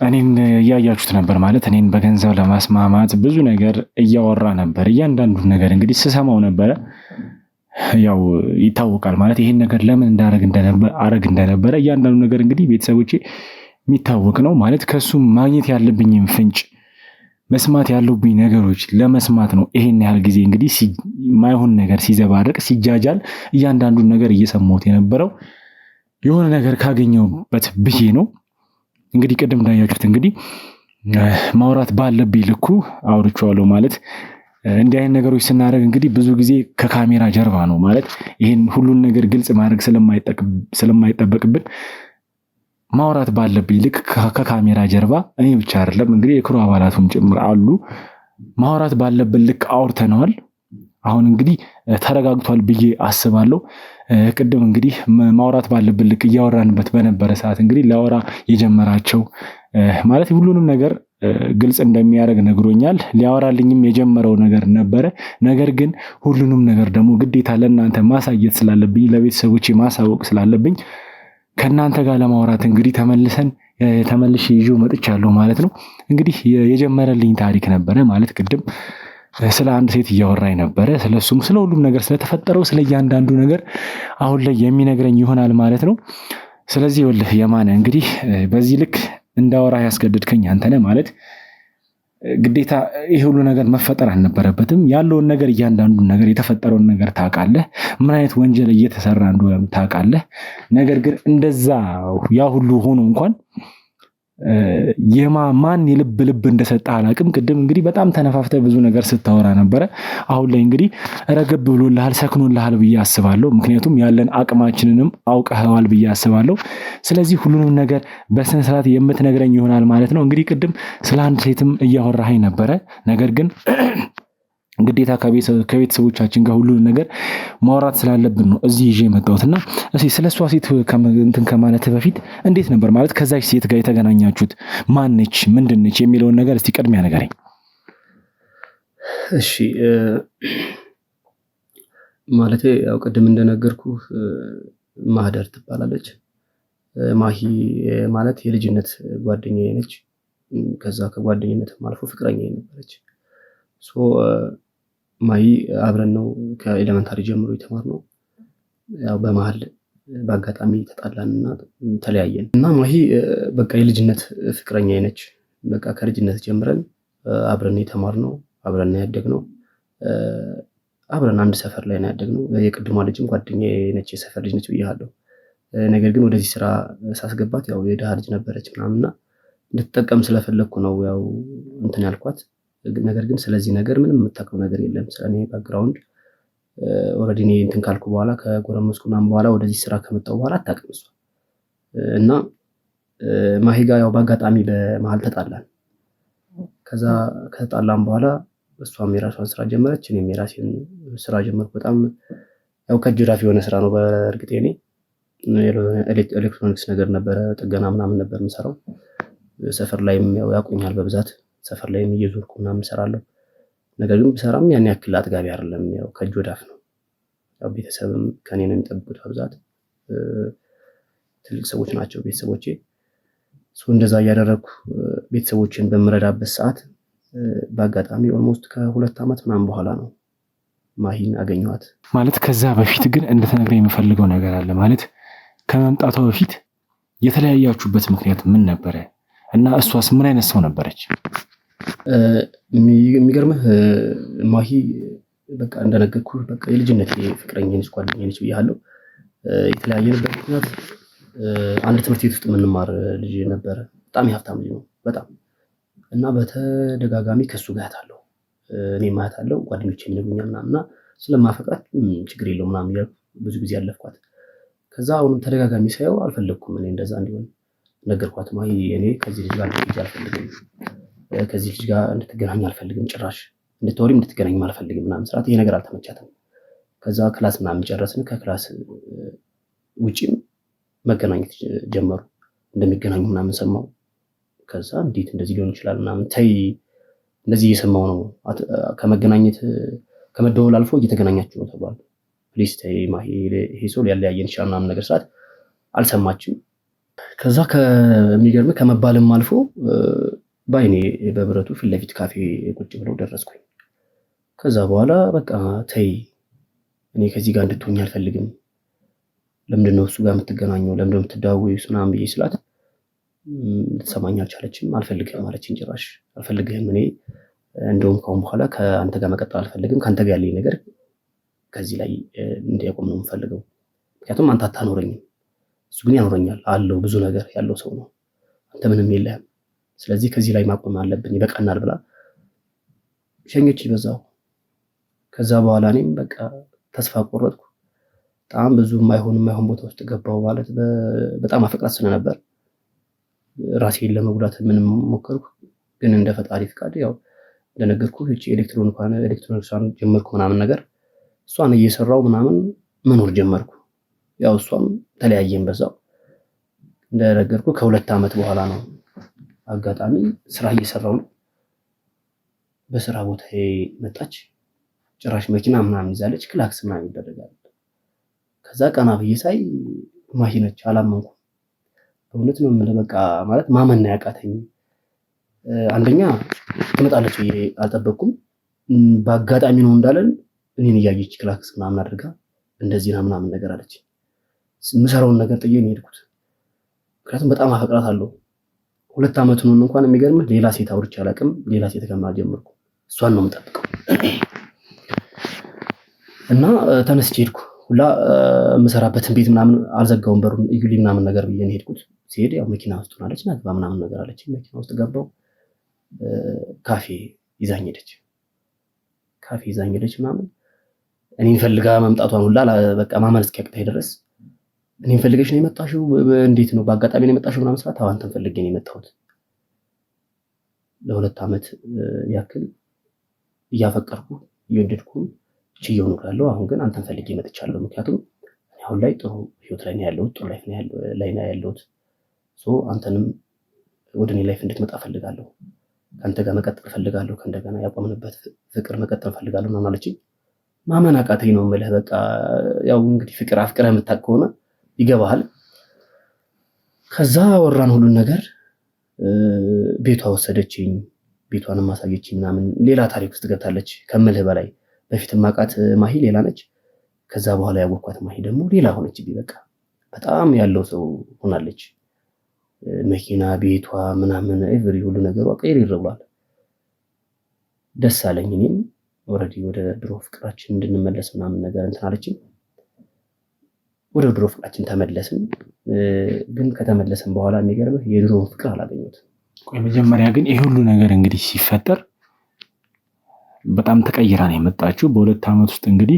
እኔን እያያችሁት ነበር ማለት እኔን በገንዘብ ለማስማማት ብዙ ነገር እያወራ ነበር። እያንዳንዱን ነገር እንግዲህ ስሰማው ነበረ። ያው ይታወቃል ማለት ይሄን ነገር ለምን አረግ እንደነበረ እያንዳንዱ ነገር እንግዲህ ቤተሰቦቼ የሚታወቅ ነው ማለት ከሱ ማግኘት ያለብኝም ፍንጭ መስማት ያለብኝ ነገሮች ለመስማት ነው። ይሄን ያህል ጊዜ እንግዲህ ማይሆን ነገር ሲዘባርቅ ሲጃጃል እያንዳንዱን ነገር እየሰማሁት የነበረው የሆነ ነገር ካገኘሁበት ብዬ ነው። እንግዲህ ቅድም እንዳያችሁት እንግዲህ ማውራት ባለብኝ ልኩ አውርቼዋለሁ ማለት እንዲህ አይነት ነገሮች ስናደርግ እንግዲህ ብዙ ጊዜ ከካሜራ ጀርባ ነው ማለት ይሄን ሁሉን ነገር ግልጽ ማድረግ ስለማይጠበቅብን ማውራት ባለብኝ ልክ ከካሜራ ጀርባ እኔ ብቻ አይደለም እንግዲህ የክሩ አባላቱም ጭምር አሉ። ማውራት ባለብን ልክ አውርተነዋል። አሁን እንግዲህ ተረጋግቷል ብዬ አስባለሁ። ቅድም እንግዲህ ማውራት ባለብን ልክ እያወራንበት በነበረ ሰዓት እንግዲህ ላወራ የጀመራቸው ማለት ሁሉንም ነገር ግልጽ እንደሚያደርግ ነግሮኛል። ሊያወራልኝም የጀመረው ነገር ነበረ። ነገር ግን ሁሉንም ነገር ደግሞ ግዴታ ለእናንተ ማሳየት ስላለብኝ ለቤተሰቦቼ ማሳወቅ ስላለብኝ ከእናንተ ጋር ለማውራት እንግዲህ ተመልሼ ይዤው መጥቻለሁ ማለት ነው። እንግዲህ የጀመረልኝ ታሪክ ነበረ ማለት ቅድም ስለ አንድ ሴት እያወራኝ ነበረ። ስለሱም ስለ ሁሉም ነገር ስለተፈጠረው ስለ እያንዳንዱ ነገር አሁን ላይ የሚነግረኝ ይሆናል ማለት ነው። ስለዚህ ይኸውልህ የማነ እንግዲህ በዚህ ልክ እንዳወራ ያስገድድከኝ አንተ ነህ ማለት ግዴታ ይሄ ሁሉ ነገር መፈጠር አልነበረበትም። ያለውን ነገር እያንዳንዱን ነገር የተፈጠረውን ነገር ታውቃለህ። ምን አይነት ወንጀል እየተሰራ እንደሆነ ታውቃለህ። ነገር ግን እንደዛ ያ ሁሉ ሆኖ እንኳን ማን የልብ እንደሰጠ አላውቅም። ቅድም እንግዲህ በጣም ተነፋፍተ ብዙ ነገር ስታወራ ነበረ። አሁን ላይ እንግዲህ ረገብ ብሎልሃል፣ ሰክኖልሃል ብዬ አስባለሁ። ምክንያቱም ያለን አቅማችንንም አውቀኸዋል ብዬ አስባለሁ። ስለዚህ ሁሉንም ነገር በስነ ስርዓት የምትነግረኝ ይሆናል ማለት ነው። እንግዲህ ቅድም ስለ አንድ ሴትም እያወራኸኝ ነበረ። ነገር ግን ግዴታ ከቤተሰቦቻችን ጋር ሁሉን ነገር ማውራት ስላለብን ነው እዚህ ይዤ የመጣሁትና እስኪ ስለሷ ሴት እንትን ከማለት በፊት እንዴት ነበር ማለት ከዛች ሴት ጋር የተገናኛችሁት? ማነች? ምንድነች? የሚለውን ነገር እስቲ ቅድሚያ ንገረኝ። እሺ ማለት ያው ቅድም እንደነገርኩ ማህደር ትባላለች። ማሂ ማለት የልጅነት ጓደኛዬ ነች። ከዛ ከጓደኝነትም አልፎ ፍቅረኛዬ ነበረች። ማሂ አብረን ነው ከኤሌመንታሪ ጀምሮ የተማርነው። ያው በመሀል በአጋጣሚ ተጣላንና ተለያየን እና ማሂ በቃ የልጅነት ፍቅረኛዬ ነች። በቃ ከልጅነት ጀምረን አብረን የተማርነው አብረን ያደግነው አብረን አንድ ሰፈር ላይ ያደግነው። የቅድሟ ልጅም ጓደኛዬ ነች፣ የሰፈር ልጅ ነች ብያለሁ። ነገር ግን ወደዚህ ስራ ሳስገባት ያው የድሃ ልጅ ነበረች ምናምንና እንድትጠቀም ስለፈለግኩ ነው ያው እንትን ያልኳት። ነገር ግን ስለዚህ ነገር ምንም የምታውቀው ነገር የለም። ስለኔ ባክግራውንድ ኦልሬዲ እኔ እንትን ካልኩ በኋላ ከጎረመስኩ ምናምን በኋላ ወደዚህ ስራ ከመጣሁ በኋላ አታውቅም እሷ እና ማሂ ጋር ያው በአጋጣሚ በመሀል ተጣላን። ከዛ ከተጣላን በኋላ እሷም የራሷን ስራ ጀመረች፣ እኔም የራሴን ስራ ጀመርኩ። በጣም ያው ከእጅ ወደ አፍ የሆነ ስራ ነው። በእርግጥ እኔ ኤሌክትሮኒክስ ነገር ነበረ፣ ጥገና ምናምን ነበር የምሰራው። ሰፈር ላይም ያው ያውቁኛል በብዛት ሰፈር ላይም እየዞርኩ ምናምን እሰራለሁ። ነገር ግን ብሰራም ያን ያክል አጥጋቢ አይደለም፣ ያው ከእጅ ወደ አፍ ነው። ያው ቤተሰብም ከኔ ነው የሚጠብቁት በብዛት ትልቅ ሰዎች ናቸው ቤተሰቦቼ። እንደዛ እያደረግኩ ቤተሰቦችን በምረዳበት ሰዓት በአጋጣሚ ኦልሞስት ከ2 ዓመት ምናምን በኋላ ነው ማሂን አገኘኋት። ማለት ከዛ በፊት ግን እንድትነግረኝ የምፈልገው ነገር አለ። ማለት ከመምጣቷ በፊት የተለያያችሁበት ምክንያት ምን ነበረ እና እሷስ ምን አይነት ሰው ነበረች? የሚገርምህ ማሂ በቃ እንደነገርኩህ በቃ የልጅነት ፍቅረኛ ነች፣ ጓደኛ ነች ብያለሁ። የተለያየንበት ምክንያት አንድ ትምህርት ቤት ውስጥ የምንማር ልጅ ነበረ። በጣም የሀብታም ልጅ ነው በጣም እና በተደጋጋሚ ከሱ ጋር ያታለው እኔ ማያት አለው ጓደኞቼ የሚነግሩኛል ምናምን እና ስለማፈቅራት ችግር የለውም ምናምን እያልኩ ብዙ ጊዜ አለፍኳት። ከዛ አሁንም ተደጋጋሚ ሳየው አልፈለግኩም እኔ እንደዛ እንዲሆን ነገርኳት። ማሂ እኔ ከዚህ ልጅ ጋር እንድትሄጂ አልፈልግም፣ ከዚህ ልጅ ጋር እንድትገናኝ አልፈልግም፣ ጭራሽ እንድትወሪም እንድትገናኝ አልፈልግም ምናምን ስርዓት ይሄ ነገር አልተመቻትም። ከዛ ክላስ ምናምን ጨረስን። ከክላስ ውጪም መገናኘት ጀመሩ። እንደሚገናኙ ምናምን ሰማው። ከዛ እንዴት እንደዚህ ሊሆን ይችላል ምናምን ተይ እንደዚህ እየሰማው ነው ከመገናኘት ከመደወል አልፎ እየተገናኛችሁ ነው ተባለ። ፕሊስ ተይ ማሂ ይሄ ሰው ሊያለያየን ይችላል ምናምን ነገር ሰዓት አልሰማችም። ከዛ ከሚገርም ከመባልም አልፎ ባይኔ በብረቱ ፊት ለፊት ካፌ ቁጭ ብለው ደረስኩኝ። ከዛ በኋላ በቃ ተይ እኔ ከዚህ ጋር እንድትሆኝ አልፈልግም፣ ለምንድነው እሱ ጋር የምትገናኘው፣ ለምንድነው የምትደዋወይው ምናምን ብዬ ስላት ልትሰማኝ አልቻለችም። አልፈልግህም አለችኝ። ጭራሽ አልፈልግህም፣ እኔ እንደውም ከአሁን በኋላ ከአንተ ጋር መቀጠል አልፈልግም፣ ከአንተ ጋር ያለኝ ነገር ከዚህ ላይ እንዲያቆም ነው የምፈልገው። ምክንያቱም አንተ አታኖረኝም፣ እሱ ግን ያኖረኛል አለው። ብዙ ነገር ያለው ሰው ነው፣ አንተ ምንም የለህም። ስለዚህ ከዚህ ላይ ማቆም አለብን፣ ይበቃናል ብላ ሸኘች በዛው። ከዛ በኋላ እኔም በቃ ተስፋ ቆረጥኩ። በጣም ብዙ የማይሆን ቦታ ውስጥ ገባው። ማለት በጣም አፈቅራት ስለነበር ራሴን ለመጉዳት ምንም ሞከርኩ። ግን እንደ ፈጣሪ ፍቃድ ያው እንደነገርኩ እቺ ኤሌክትሮኒክሷን ጀመርኩ ምናምን ነገር እሷን እየሰራው ምናምን መኖር ጀመርኩ። ያው እሷም ተለያየን በዛው። እንደነገርኩ ከ2 ዓመት በኋላ ነው አጋጣሚ ስራ እየሰራው ነው። በስራ ቦታ መጣች። ጭራሽ መኪና ምናምን ይዛለች፣ ክላክስ ምናምን ይደረጋል። ከዛ ቀና ብዬ ሳይ ማሂ ነች። አላመንኩም። በእውነት ነው የምልህ በቃ ማለት ማመን ነው ያቃተኝ። አንደኛ ትመጣለች ብዬ አልጠበቅኩም። በአጋጣሚ ነው እንዳለን እኔን እያየች ክላክስ ምናምን አድርጋ እንደዚህ ነው ምናምን ነገር አለች። የምሰራውን ነገር ጥዬ ነው የሄድኩት። ምክንያቱም በጣም አፈቅራታለሁ። 2 ዓመት ነው እንኳን የሚገርምህ ሌላ ሴት አውርቼ አላውቅም። ሌላ ሴት ከማል ጀመርኩ። እሷን ነው የምጠብቀው እና ተነስቼ ሄድኩ። ሁላ የምሰራበትን ቤት ምናምን አልዘጋውም፣ በሩን እዩልኝ ምናምን ነገር ብዬ ነው የሄድኩት። ሲሄድ ያው መኪና ውስጥ ሆናለች፣ ናግባ ምናምን ነገር አለች። መኪና ውስጥ ገባው። ካፌ ይዛኝ ሄደች። ምናምን እኔን ፈልጋ መምጣቷን ሁላ በቃ ማመን እስኪያቅተኝ ድረስ እኔን ፈልገሽ ነው የመጣሽው? እንዴት ነው በአጋጣሚ ነው የመጣሽው ምናምን ስላት አዎ አንተን ፈልጌ ነው የመጣሁት። ለ2 ዓመት ያክል እያፈቀርኩ እየወደድኩ ችዬው ኖራለሁ። አሁን ግን አንተን ፈልጌ መጥቻለሁ። ምክንያቱም አሁን ላይ ጥሩ ህይወት ላይ ነው ያለሁት፣ ጥሩ ላይ ነው ያለሁት። አንተንም ወደ እኔ ላይፍ እንድትመጣ ፈልጋለሁ፣ ከአንተ ጋር መቀጠል ፈልጋለሁ፣ ከእንደገና ያቆምንበት ፍቅር መቀጠል ፈልጋለሁ ምናምን አለችኝ። ማመን አቃተኝ ነው የምልህ። በቃ ያው እንግዲህ ፍቅር አፍቅረህ የምታውቅ ከሆነ ይገባሃል። ከዛ ወራን ሁሉን ነገር። ቤቷ ወሰደችኝ፣ ቤቷንም ማሳየችኝ ምናምን። ሌላ ታሪክ ውስጥ ገብታለች ከምልህ በላይ። በፊት ማቃት ማሂ ሌላ ነች። ከዛ በኋላ ያወቅኳት ማሂ ደግሞ ሌላ ሆነች። በቃ በጣም ያለው ሰው ሆናለች። መኪና፣ ቤቷ ምናምን ኤቭሪ ሁሉ ነገሯ ቀይር ይረብሏል። ደስ አለኝ። እኔም ኦልሬዲ ወደ ድሮ ፍቅራችን እንድንመለስ ምናምን ነገር እንትን አለችኝ። ወደ ድሮ ፍቅራችን ተመለስን። ግን ከተመለስን በኋላ የሚገርምህ የድሮ ፍቅር አላገኘሁትም። ቆይ መጀመሪያ ግን ይሄ ሁሉ ነገር እንግዲህ ሲፈጠር በጣም ተቀይራ ነው የመጣችው። በ2 ዓመት ውስጥ እንግዲህ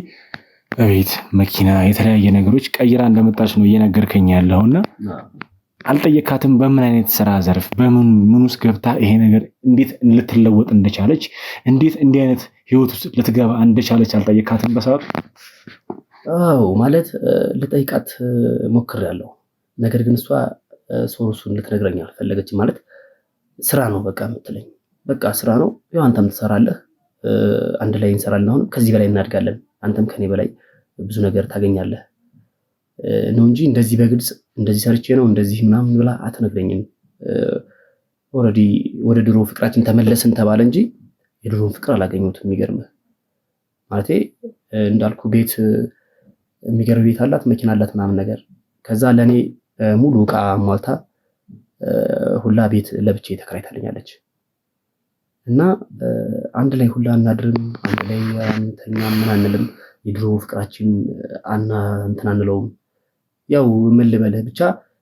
ቤት፣ መኪና፣ የተለያየ ነገሮች ቀይራ እንደመጣች ነው እየነገርከኝ ያለውና አልጠየካትም? በምን አይነት ስራ ዘርፍ በምን ውስጥ ገብታ ይሄ ነገር እንዴት ልትለወጥ እንደቻለች እንዴት እንዲህ አይነት ህይወት ውስጥ ልትገባ እንደቻለች አልጠየካትም በሰዓቱ? አዎ ማለት ልጠይቃት ሞክሬያለሁ። ነገር ግን እሷ ሶርሱን ልትነግረኝ አልፈለገችም። ማለት ስራ ነው በቃ የምትለኝ። በቃ ስራ ነው፣ ያው አንተም ትሰራለህ፣ አንድ ላይ እንሰራለን፣ አሁንም ከዚህ በላይ እናድጋለን፣ አንተም ከኔ በላይ ብዙ ነገር ታገኛለህ ነው እንጂ እንደዚህ በግልጽ እንደዚህ ሰርቼ ነው እንደዚህ ምናምን ብላ አትነግረኝም። ኦልሬዲ ወደ ድሮ ፍቅራችን ተመለስን ተባለ እንጂ የድሮውን ፍቅር አላገኘሁትም። የሚገርምህ ማለቴ እንዳልኩ ቤት የሚገርም ቤት አላት፣ መኪና አላት ምናምን ነገር። ከዛ ለኔ ሙሉ ዕቃ ሟልታ ሁላ ቤት ለብቻ ተከራይታለኛለች። እና አንድ ላይ ሁላ እናድርም፣ አንድ ላይ አንተኛ ምን አንልም፣ የድሮ ፍቅራችን እንትን አንለውም። ያው ምን ልበልህ ብቻ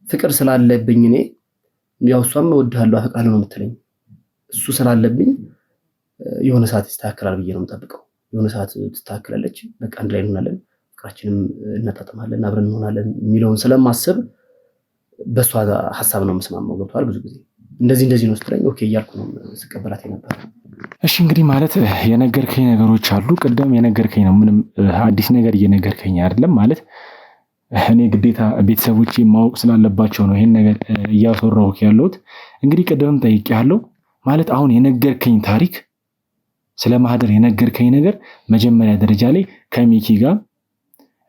ፍቅር ስላለብኝ እኔ ያው እሷም እወድሃለሁ አፈቅርሃለሁ ነው የምትለኝ። እሱ ስላለብኝ የሆነ ሰዓት ይስተካከላል ብዬ ነው የምጠብቀው። የሆነ ሰዓት ትስተካከላለች፣ በቃ አንድ ላይ እንሆናለን፣ ፍቅራችንም እናጣጥማለን፣ አብረን እንሆናለን የሚለውን ስለማስብ በእሷ ሀሳብ ነው የምስማማው። ገብቶሃል? ብዙ ጊዜ እንደዚህ ነው ስትለኝ ኦኬ እያልኩ ነው ስቀበላት የነበረ። እሺ እንግዲህ ማለት የነገርከኝ ነገሮች አሉ። ቅድም የነገርከኝ ነው፣ ምንም አዲስ ነገር እየነገርከኝ አይደለም። ማለት እኔ ግዴታ ቤተሰቦቼ ማወቅ ስላለባቸው ነው ይሄን ነገር እያወራሁህ ያለሁት። እንግዲህ ቅድምም ጠይቄያለሁ። ማለት አሁን የነገርከኝ ታሪክ ስለ ማህደር የነገርከኝ ነገር መጀመሪያ ደረጃ ላይ ከሚኪ ጋር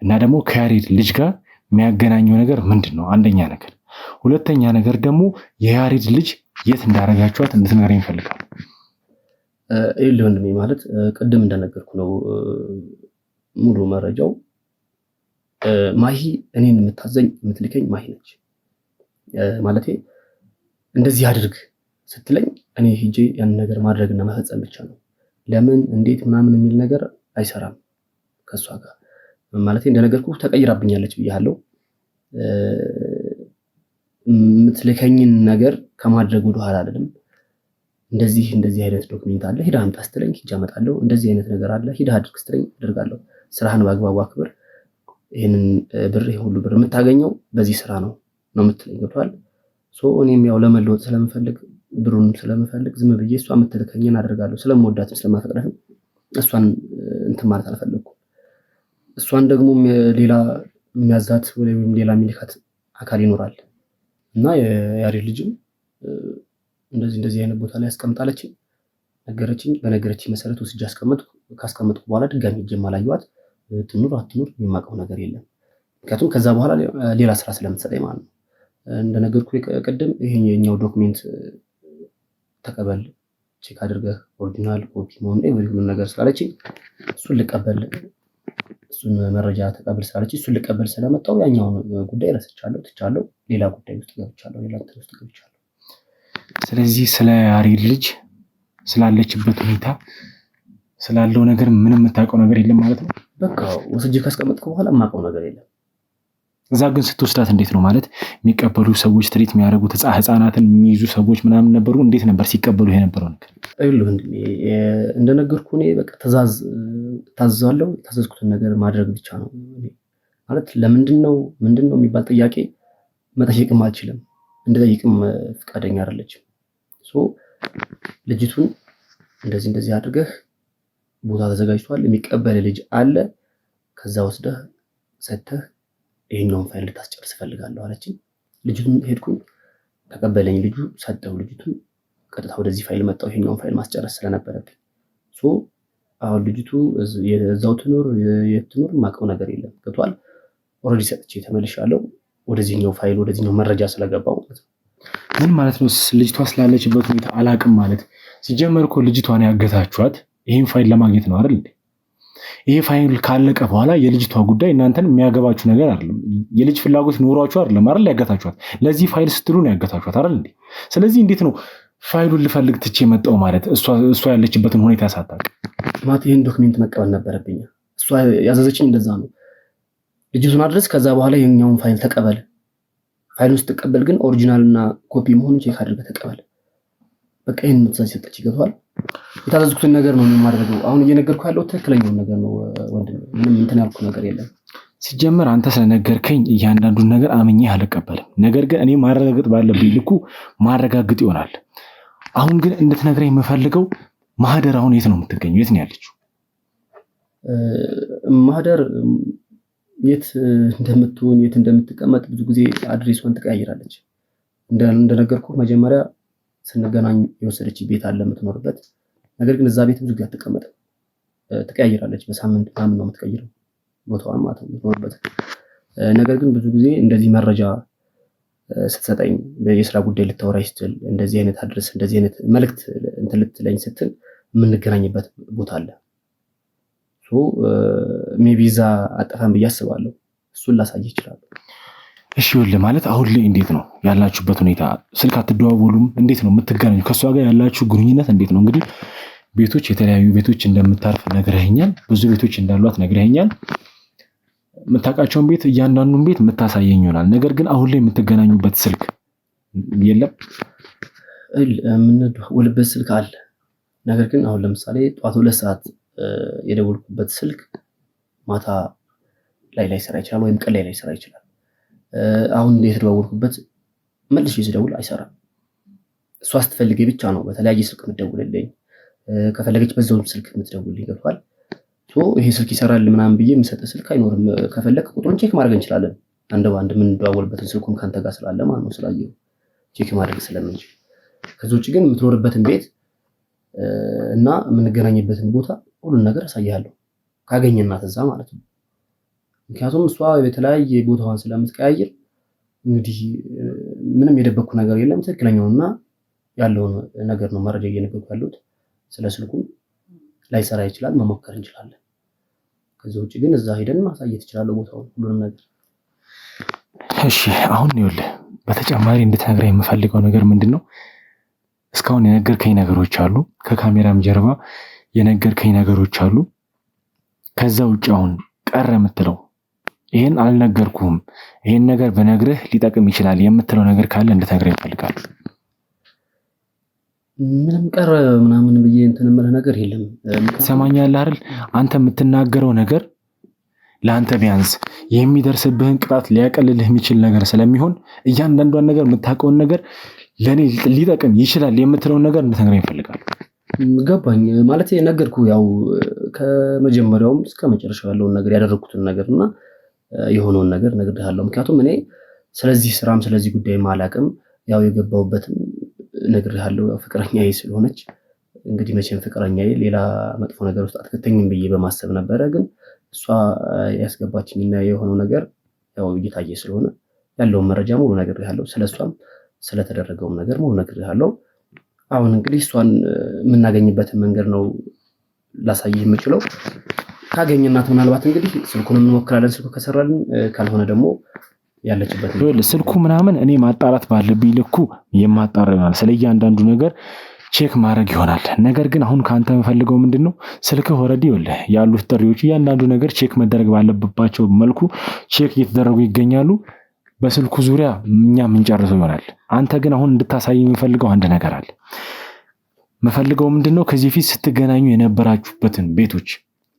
እና ደግሞ ከያሬድ ልጅ ጋር የሚያገናኘው ነገር ምንድን ነው? አንደኛ ነገር። ሁለተኛ ነገር ደግሞ የያሬድ ልጅ የት እንዳረጋችኋት እንድትነግረኝ ይፈልጋል። ይኸውልህ ወንድሜ ማለት ቅድም እንደነገርኩ ነው ሙሉ መረጃው። ማሂ እኔን የምታዘኝ የምትልከኝ ማሂ ነች። ማለቴ እንደዚህ አድርግ ስትለኝ እኔ ሂጄ ያን ነገር ማድረግና መፈጸም ብቻ ነው። ለምን እንዴት ምናምን የሚል ነገር አይሰራም ከእሷ ጋር። ማለቴ እንደነገርኩ ተቀይራብኛለች ብያለሁ። የምትልከኝን ነገር ከማድረግ ወደኋላ አይደለም። እንደዚህ አይነት ዶክሜንት አለ ሂድ አምጣ ስትለኝ ሂጅ አመጣለሁ። እንደዚህ አይነት ነገር አለ ሂድ አድርግ ስትለኝ አደርጋለሁ። ስራህን በአግባቡ አክብር፣ ይሄንን ብር ይሄ ሁሉ ብር የምታገኘው በዚህ ስራ ነው የምትለኝ። ገብቶሃል? እኔም ያው ለመለወጥ ስለምፈልግ ብሩን ስለምፈልግ ዝም ብዬ እሷ የምትልከኝን አደርጋለሁ። ስለምወዳትም ስለማፈቅራትም እሷን እንትን ማለት አልፈለኩም። እሷን ደግሞ ሌላ የሚያዛት ወይም ሌላ የሚልካት አካል ይኖራል እና የያሬድ ልጅም እንደዚህ አይነት ቦታ ላይ አስቀምጣለችኝ፣ ነገረችኝ። በነገረችኝ መሰረት ወስጄ ካስቀመጥኩ በኋላ ድጋሚ ሄጄ አላየኋት። ትኑር አትኑር የማውቀው ነገር የለም። ምክንያቱም ከዛ በኋላ ሌላ ስራ ስለምትሰጠኝ ማለት ነው። እንደነገርኩ ቅድም ይሄኛው ዶክሜንት ተቀበል፣ ቼክ አድርገህ ኦሪጂናል ኮፒ መሆኑን ሁሉን ነገር ስላለችኝ እሱን መረጃ ተቀበል ስላለችኝ እሱን ልቀበል ስለመጣሁ ያኛውን ጉዳይ ረስቻለሁ፣ ትቻለሁ። ሌላ ጉዳይ ውስጥ ገብቻለሁ፣ ሌላ እንትን ውስጥ ገብቻለሁ። ስለዚህ ስለ ያሬድ ልጅ ስላለችበት ሁኔታ ስላለው ነገር ምንም የምታውቀው ነገር የለም ማለት ነው? በቃ ወስጄ ካስቀመጥኩ በኋላ የማውቀው ነገር የለም። እዛ ግን ስትወስዳት እንዴት ነው ማለት የሚቀበሉ ሰዎች ትሪት የሚያደርጉት ህፃናትን የሚይዙ ሰዎች ምናምን ነበሩ? እንዴት ነበር ሲቀበሉ የነበረው ነገር? እንደነገርኩ እኔ በቃ ታዛለሁ። የታዘዝኩትን ነገር ማድረግ ብቻ ነው ማለት። ምንድን ነው የሚባል ጥያቄ መጠየቅም አልችልም፣ እንድጠይቅም ፈቃደኛ አይደለችም። ልጅቱን እንደዚህ አድርገህ ቦታ ተዘጋጅቷል፣ የሚቀበል ልጅ አለ፣ ከዛ ወስደህ ሰተህ ይሄኛውን ፋይል ልታስጨርስ እፈልጋለሁ አለችኝ። ልጅቱን ሄድኩኝ፣ ተቀበለኝ። ልጁ ሰጠው ልጅቱን፣ ቀጥታ ወደዚህ ፋይል መጣው። ይሄኛውን ፋይል ማስጨረስ ስለነበረብኝ አሁን ልጅቱ እዛው ትኖር የት ትኖር የማውቀው ነገር የለም። ገብቷል? ኦልሬዲ ሰጥቼ ተመልሻለሁ። ወደዚህኛው ፋይል ወደዚህኛው መረጃ ስለገባው ማለት ነው። ምን ማለት ነው? ልጅቷ ስላለችበት ሁኔታ አላቅም ማለት ሲጀመር እኮ ልጅቷን ያገታችኋት ይህን ፋይል ለማግኘት ነው አይደል? ይሄ ፋይል ካለቀ በኋላ የልጅቷ ጉዳይ እናንተን የሚያገባችሁ ነገር አይደለም። የልጅ ፍላጎት ኖሯችሁ አይደለም አይደል ያገታችኋት? ለዚህ ፋይል ስትሉ ነው ያገታችኋት አይደል እንዴ? ስለዚህ እንዴት ነው ፋይሉን ልፈልግ ትቼ መጣው ማለት እሷ ያለችበትን ሁኔታ ሳታውቅ ማለት ይሄን ዶክሜንት መቀበል ነበረብኝ። እሷ ያዘዘችኝ እንደዛ ነው። ልጅቱን አድረስ፣ ከዛ በኋላ የኛውን ፋይል ተቀበል። ፋይሉን ስትቀበል ግን ኦሪጂናል እና ኮፒ መሆኑን ቼክ አድርገህ ተቀበል። በቃ ይሄን ትእዛዝ ሰጠች ይገባል። የታዘዝኩትን ነገር ነው የማደርገው። አሁን እየነገርኩ ያለው ትክክለኛውን ነገር ነው ወንድም፣ ምንም እንትን ያልኩ ነገር የለም። ሲጀመር አንተ ስለነገርከኝ እያንዳንዱን ነገር አምኜ አልቀበልም። ነገር ግን እኔ ማረጋገጥ ባለብኝ ልኩ ማረጋግጥ ይሆናል። አሁን ግን እንድትነግረኝ የምፈልገው ማህደር አሁን የት ነው የምትገኘው? የት ነው ያለችው? ማህደር የት እንደምትሆን የት እንደምትቀመጥ ብዙ ጊዜ አድሬሷን ትቀያይራለች። እንደነገርኩ መጀመሪያ ስንገናኝ የወሰደች ቤት አለ የምትኖርበት። ነገር ግን እዛ ቤት ብዙ ጊዜ አትቀመጥም፣ ትቀያይራለች። በሳምንት ምናምን ነው የምትቀይረው ቦታዋን ማለት ነው የምትኖርበት። ነገር ግን ብዙ ጊዜ እንደዚህ መረጃ ስትሰጠኝ የስራ ጉዳይ ልታወራኝ ስትል እንደዚህ አይነት አድረስ እንደዚህ አይነት መልእክት እንትን ልትለኝ ስትል የምንገናኝበት ቦታ አለ። ሜቢ እዛ አጠፋን ብዬ አስባለሁ። እሱን ላሳይ ይችላል። እሺ ይኸውልህ፣ ማለት አሁን ላይ እንዴት ነው ያላችሁበት ሁኔታ? ስልክ አትደዋወሉም? እንዴት ነው የምትገናኙ? ከእሷ ጋር ያላችሁ ግንኙነት እንዴት ነው? እንግዲህ ቤቶች የተለያዩ ቤቶች እንደምታርፍ ነግረኸኛል። ብዙ ቤቶች እንዳሏት ነግረኸኛል። የምታውቃቸውን ቤት እያንዳንዱን ቤት የምታሳየኝ ይሆናል። ነገር ግን አሁን ላይ የምትገናኙበት ስልክ የለም? የምንደዋወልበት ስልክ አለ። ነገር ግን አሁን ለምሳሌ ጠዋት 2 ሰዓት የደወልኩበት ስልክ ማታ ላይ ሰራ ይችላል፣ ወይም ቀን ላይ ሰራ ይችላል። አሁን የተደዋወልኩበት መልሼ ስደውል አይሰራም። እሷ ስትፈልገኝ ብቻ ነው በተለያየ ስልክ የምትደውልልኝ። ከፈለገች በዛውም ስልክ የምትደውልልኝ ገብቷል። ይሄ ስልክ ይሰራል ምናምን ብዬ የምሰጠው ስልክ አይኖርም። ከፈለክ ቁጥሩን ቼክ ማድረግ እንችላለን። አንድ በአንድ የምንደዋወልበትን ስልኩም ካንተ ጋር ስላለ ማለት ነው ስላየው ቼክ ማድረግ ስለምንችል። ከዚህ ውጭ ግን የምትኖርበትን ቤት እና የምንገናኝበትን ቦታ ሁሉን ነገር አሳያለሁ ካገኘናት እዛ ማለት ነው። ምክንያቱም እሷ የተለያየ ቦታዋን ስለምትቀያየር እንግዲህ ምንም የደበቅኩ ነገር የለም። ትክክለኛውና ያለውን ነገር ነው መረጃ እየነገርኩ ያለሁት። ስለ ስልኩም ላይሰራ ይችላል፣ መሞከር እንችላለን። ከዚህ ውጭ ግን እዛ ሄደን ማሳየት እችላለሁ ቦታውን ሁሉንም ነገር። እሺ አሁን ይኸውልህ በተጨማሪ እንድትነግረኝ የምፈልገው ነገር ምንድን ነው? እስካሁን የነገርከኝ ነገሮች አሉ፣ ከካሜራም ጀርባ የነገርከኝ ነገሮች አሉ። ከዛ ውጭ አሁን ቀረ የምትለው ይሄን አልነገርኩህም፣ ይሄን ነገር በነግርህ ሊጠቅም ይችላል የምትለው ነገር ካለ እንድትነግረኝ እፈልጋለሁ። ምንም ቀረ ምናምን ብዬ እንትን የምልህ ነገር የለም። ትሰማኛለህ አይደል? አንተ የምትናገረው ነገር ለአንተ ቢያንስ የሚደርስብህን ቅጣት ሊያቀልልህ የሚችል ነገር ስለሚሆን እያንዳንዷን ነገር የምታውቀውን ነገር ለእኔ ሊጠቅም ይችላል የምትለውን ነገር እንድትነግረኝ እፈልጋለሁ። ገባኝ ማለት ነገርኩ። ያው ከመጀመሪያውም እስከ መጨረሻው ያለውን ነገር ያደረኩትን ነገር እና የሆነውን ነገር እነግርሃለሁ። ምክንያቱም እኔ ስለዚህ ስራም ስለዚህ ጉዳይ አላውቅም። ያው የገባሁበትም እነግርሃለሁ። ያው ፍቅረኛዬ ስለሆነች እንግዲህ መቼም ፍቅረኛዬ ሌላ መጥፎ ነገር ውስጥ አትከተኝም ብዬ በማሰብ ነበረ። ግን እሷ ያስገባችኝና የሆነው ነገር ያው እየታየ ስለሆነ ያለውን መረጃ ሙሉ እነግርሃለሁ። ስለሷም ስለተደረገውም ነገር ሙሉ እነግርሃለሁ። አሁን እንግዲህ እሷን የምናገኝበትን መንገድ ነው ላሳይህ የምችለው። ካገኘናት ምናልባት እንግዲህ ስልኩን እንሞክራለን። ስልኩ ከሰራልን፣ ካልሆነ ደግሞ ያለችበት ስልኩ ምናምን እኔ ማጣራት ባለብኝ ልኩ የማጣራ ይሆናል። ስለ እያንዳንዱ ነገር ቼክ ማድረግ ይሆናል። ነገር ግን አሁን ከአንተ የምፈልገው ምንድን ነው? ስልክህ ኦልሬዲ ይኸውልህ ያሉት ጥሪዎች እያንዳንዱ ነገር ቼክ መደረግ ባለባቸው መልኩ ቼክ እየተደረጉ ይገኛሉ። በስልኩ ዙሪያ እኛ የምንጨርሰው ይሆናል። አንተ ግን አሁን እንድታሳይ የምፈልገው አንድ ነገር አለ። የምፈልገው ምንድን ነው? ከዚህ ፊት ስትገናኙ የነበራችሁበትን ቤቶች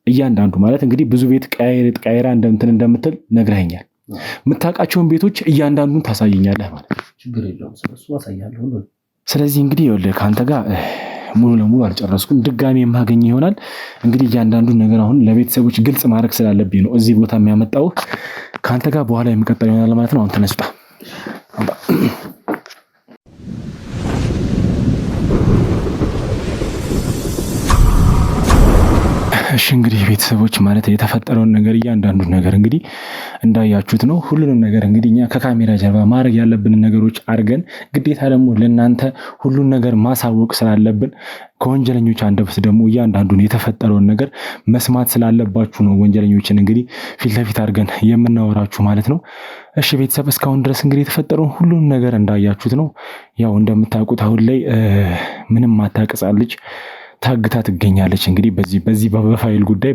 እያንዳንዱ ማለት እንግዲህ ብዙ ቤት ቀያይራ እንደምትል ነግረኸኛል። የምታውቃቸውን ቤቶች እያንዳንዱን ታሳየኛለህ ማለት ነው። ችግር የለውም፣ ስለሱ አሳያለሁ ሁሉ። ስለዚህ እንግዲህ ይኸውልህ ከአንተ ጋር ሙሉ ለሙሉ አልጨረስኩም፣ ድጋሚ የማገኝ ይሆናል። እንግዲህ እያንዳንዱን ነገር አሁን ለቤተሰቦች ግልጽ ማድረግ ስላለብኝ ነው እዚህ ቦታ የሚያመጣው። ከአንተ ጋር በኋላ የሚቀጥል ይሆናል ማለት ነው። አሁን ተነስጣ እሺ እንግዲህ ቤተሰቦች ማለት የተፈጠረውን ነገር እያንዳንዱን ነገር እንግዲህ እንዳያችሁት ነው። ሁሉንም ነገር እንግዲህ እኛ ከካሜራ ጀርባ ማድረግ ያለብንን ነገሮች አድርገን ግዴታ ደግሞ ለእናንተ ሁሉን ነገር ማሳወቅ ስላለብን ከወንጀለኞች አንደበት ደግሞ እያንዳንዱን የተፈጠረውን ነገር መስማት ስላለባችሁ ነው ወንጀለኞችን እንግዲህ ፊት ለፊት አድርገን የምናወራችሁ ማለት ነው። እሺ ቤተሰብ እስካሁን ድረስ እንግዲህ የተፈጠረውን ሁሉን ነገር እንዳያችሁት ነው። ያው እንደምታውቁት አሁን ላይ ምንም ማታቀጻ ልጅ ታግታ ትገኛለች። እንግዲህ በዚህ በፋይል ጉዳይ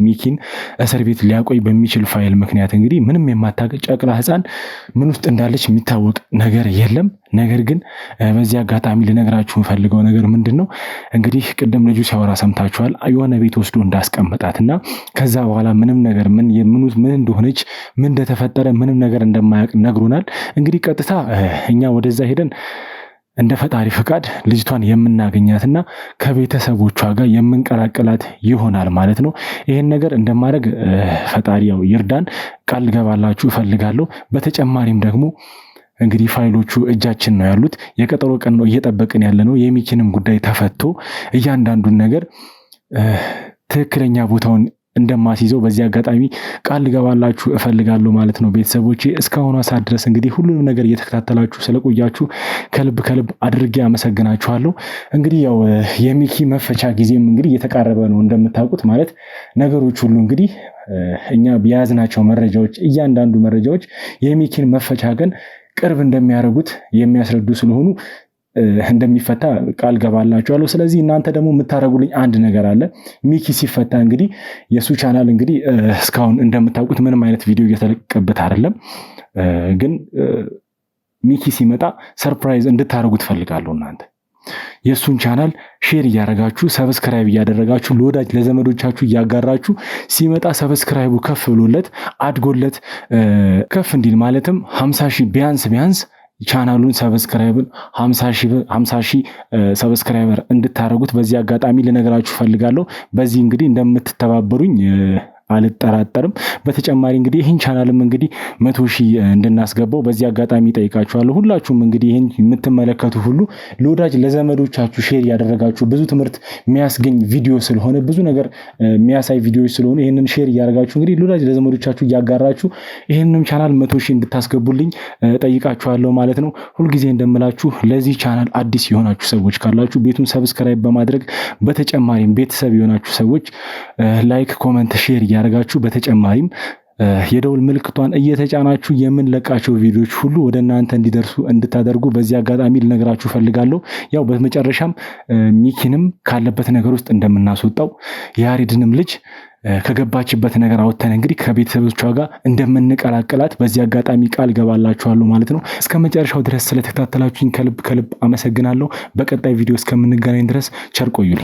ሚኪን እስር ቤት ሊያቆይ በሚችል ፋይል ምክንያት እንግዲህ ምንም የማታውቅ ጨቅላ ሕፃን ምን ውስጥ እንዳለች የሚታወቅ ነገር የለም። ነገር ግን በዚህ አጋጣሚ ልነግራችሁ ፈልገው ነገር ምንድን ነው እንግዲህ ቅድም ልጁ ሲያወራ ሰምታችኋል። የሆነ ቤት ወስዶ እንዳስቀምጣትና ከዛ በኋላ ምንም ነገር ምን እንደሆነች ምን እንደተፈጠረ ምንም ነገር እንደማያውቅ ነግሮናል። እንግዲህ ቀጥታ እኛ ወደዛ ሄደን እንደ ፈጣሪ ፍቃድ ልጅቷን የምናገኛትና ከቤተሰቦቿ ጋር የምንቀላቀላት ይሆናል ማለት ነው። ይሄን ነገር እንደማድረግ ፈጣሪ ያው ይርዳን፣ ቃል ገባላችሁ እፈልጋለሁ። በተጨማሪም ደግሞ እንግዲህ ፋይሎቹ እጃችን ነው ያሉት። የቀጠሮ ቀን ነው እየጠበቅን ያለ ነው። የሚኪንም ጉዳይ ተፈቶ እያንዳንዱን ነገር ትክክለኛ ቦታውን እንደማስይዘው በዚህ አጋጣሚ ቃል ልገባላችሁ እፈልጋለሁ ማለት ነው። ቤተሰቦቼ እስካሁኗ ሰዓት ድረስ እንግዲህ ሁሉንም ነገር እየተከታተላችሁ ስለቆያችሁ ከልብ አድርጌ አመሰግናችኋለሁ። እንግዲህ ያው የሚኪ መፈቻ ጊዜም እንግዲህ እየተቃረበ ነው እንደምታውቁት። ማለት ነገሮች ሁሉ እንግዲህ እኛ የያዝናቸው መረጃዎች እያንዳንዱ መረጃዎች የሚኪን መፈቻ ቀን ቅርብ እንደሚያደርጉት የሚያስረዱ ስለሆኑ እንደሚፈታ ቃል ገባላችኋለሁ። ስለዚህ እናንተ ደግሞ የምታደርጉልኝ አንድ ነገር አለ። ሚኪ ሲፈታ እንግዲህ የሱ ቻናል እንግዲህ እስካሁን እንደምታውቁት ምንም አይነት ቪዲዮ እየተለቀቀበት አይደለም። ግን ሚኪ ሲመጣ ሰርፕራይዝ እንድታደርጉት ፈልጋለሁ። እናንተ የሱን ቻናል ሼር እያደረጋችሁ ሰብስክራይብ እያደረጋችሁ ለወዳጅ ለዘመዶቻችሁ እያጋራችሁ ሲመጣ ሰብስክራይቡ ከፍ ብሎለት አድጎለት ከፍ እንዲል ማለትም 50 ሺህ ቢያንስ ቻናሉን ሰብስክራይብን 50 ሺህ ሰብስክራይበር እንድታደርጉት በዚህ አጋጣሚ ልነግራችሁ ፈልጋለሁ። በዚህ እንግዲህ እንደምትተባበሩኝ አልጠራጠርም። በተጨማሪ እንግዲህ ይህን ቻናልም እንግዲህ 100 ሺህ እንድናስገባው በዚህ አጋጣሚ ጠይቃችኋለሁ። ሁላችሁም እንግዲህ ይህን የምትመለከቱ ሁሉ ለወዳጅ ለዘመዶቻችሁ ሼር ያደረጋችሁ ብዙ ትምህርት የሚያስገኝ ቪዲዮ ስለሆነ ብዙ ነገር የሚያሳይ ቪዲዮዎች ስለሆነ ይህንን ሼር እያደረጋችሁ እንግዲህ ለወዳጅ ለዘመዶቻችሁ እያጋራችሁ ይህንንም ቻናል 100 ሺህ እንድታስገቡልኝ ጠይቃችኋለሁ ማለት ነው። ሁልጊዜ እንደምላችሁ ለዚህ ቻናል አዲስ የሆናችሁ ሰዎች ካላችሁ ቤቱን ሰብስክራይብ በማድረግ በተጨማሪም ቤተሰብ የሆናችሁ ሰዎች ላይክ፣ ኮመንት፣ ሼር ያደርጋችሁ በተጨማሪም የደውል ምልክቷን እየተጫናችሁ የምንለቃቸው ቪዲዮዎች ሁሉ ወደ እናንተ እንዲደርሱ እንድታደርጉ በዚህ አጋጣሚ ልነግራችሁ ፈልጋለሁ። ያው በመጨረሻም ሚኪንም ካለበት ነገር ውስጥ እንደምናስወጣው የያሬድንም ልጅ ከገባችበት ነገር አውጥተን እንግዲህ ከቤተሰቦቿ ጋር እንደምንቀላቀላት በዚህ አጋጣሚ ቃል ገባላችኋለሁ ማለት ነው። እስከ መጨረሻው ድረስ ስለተከታተላችሁኝ ከልብ አመሰግናለሁ። በቀጣይ ቪዲዮ እስከምንገናኝ ድረስ ቸር ቆዩልኝ።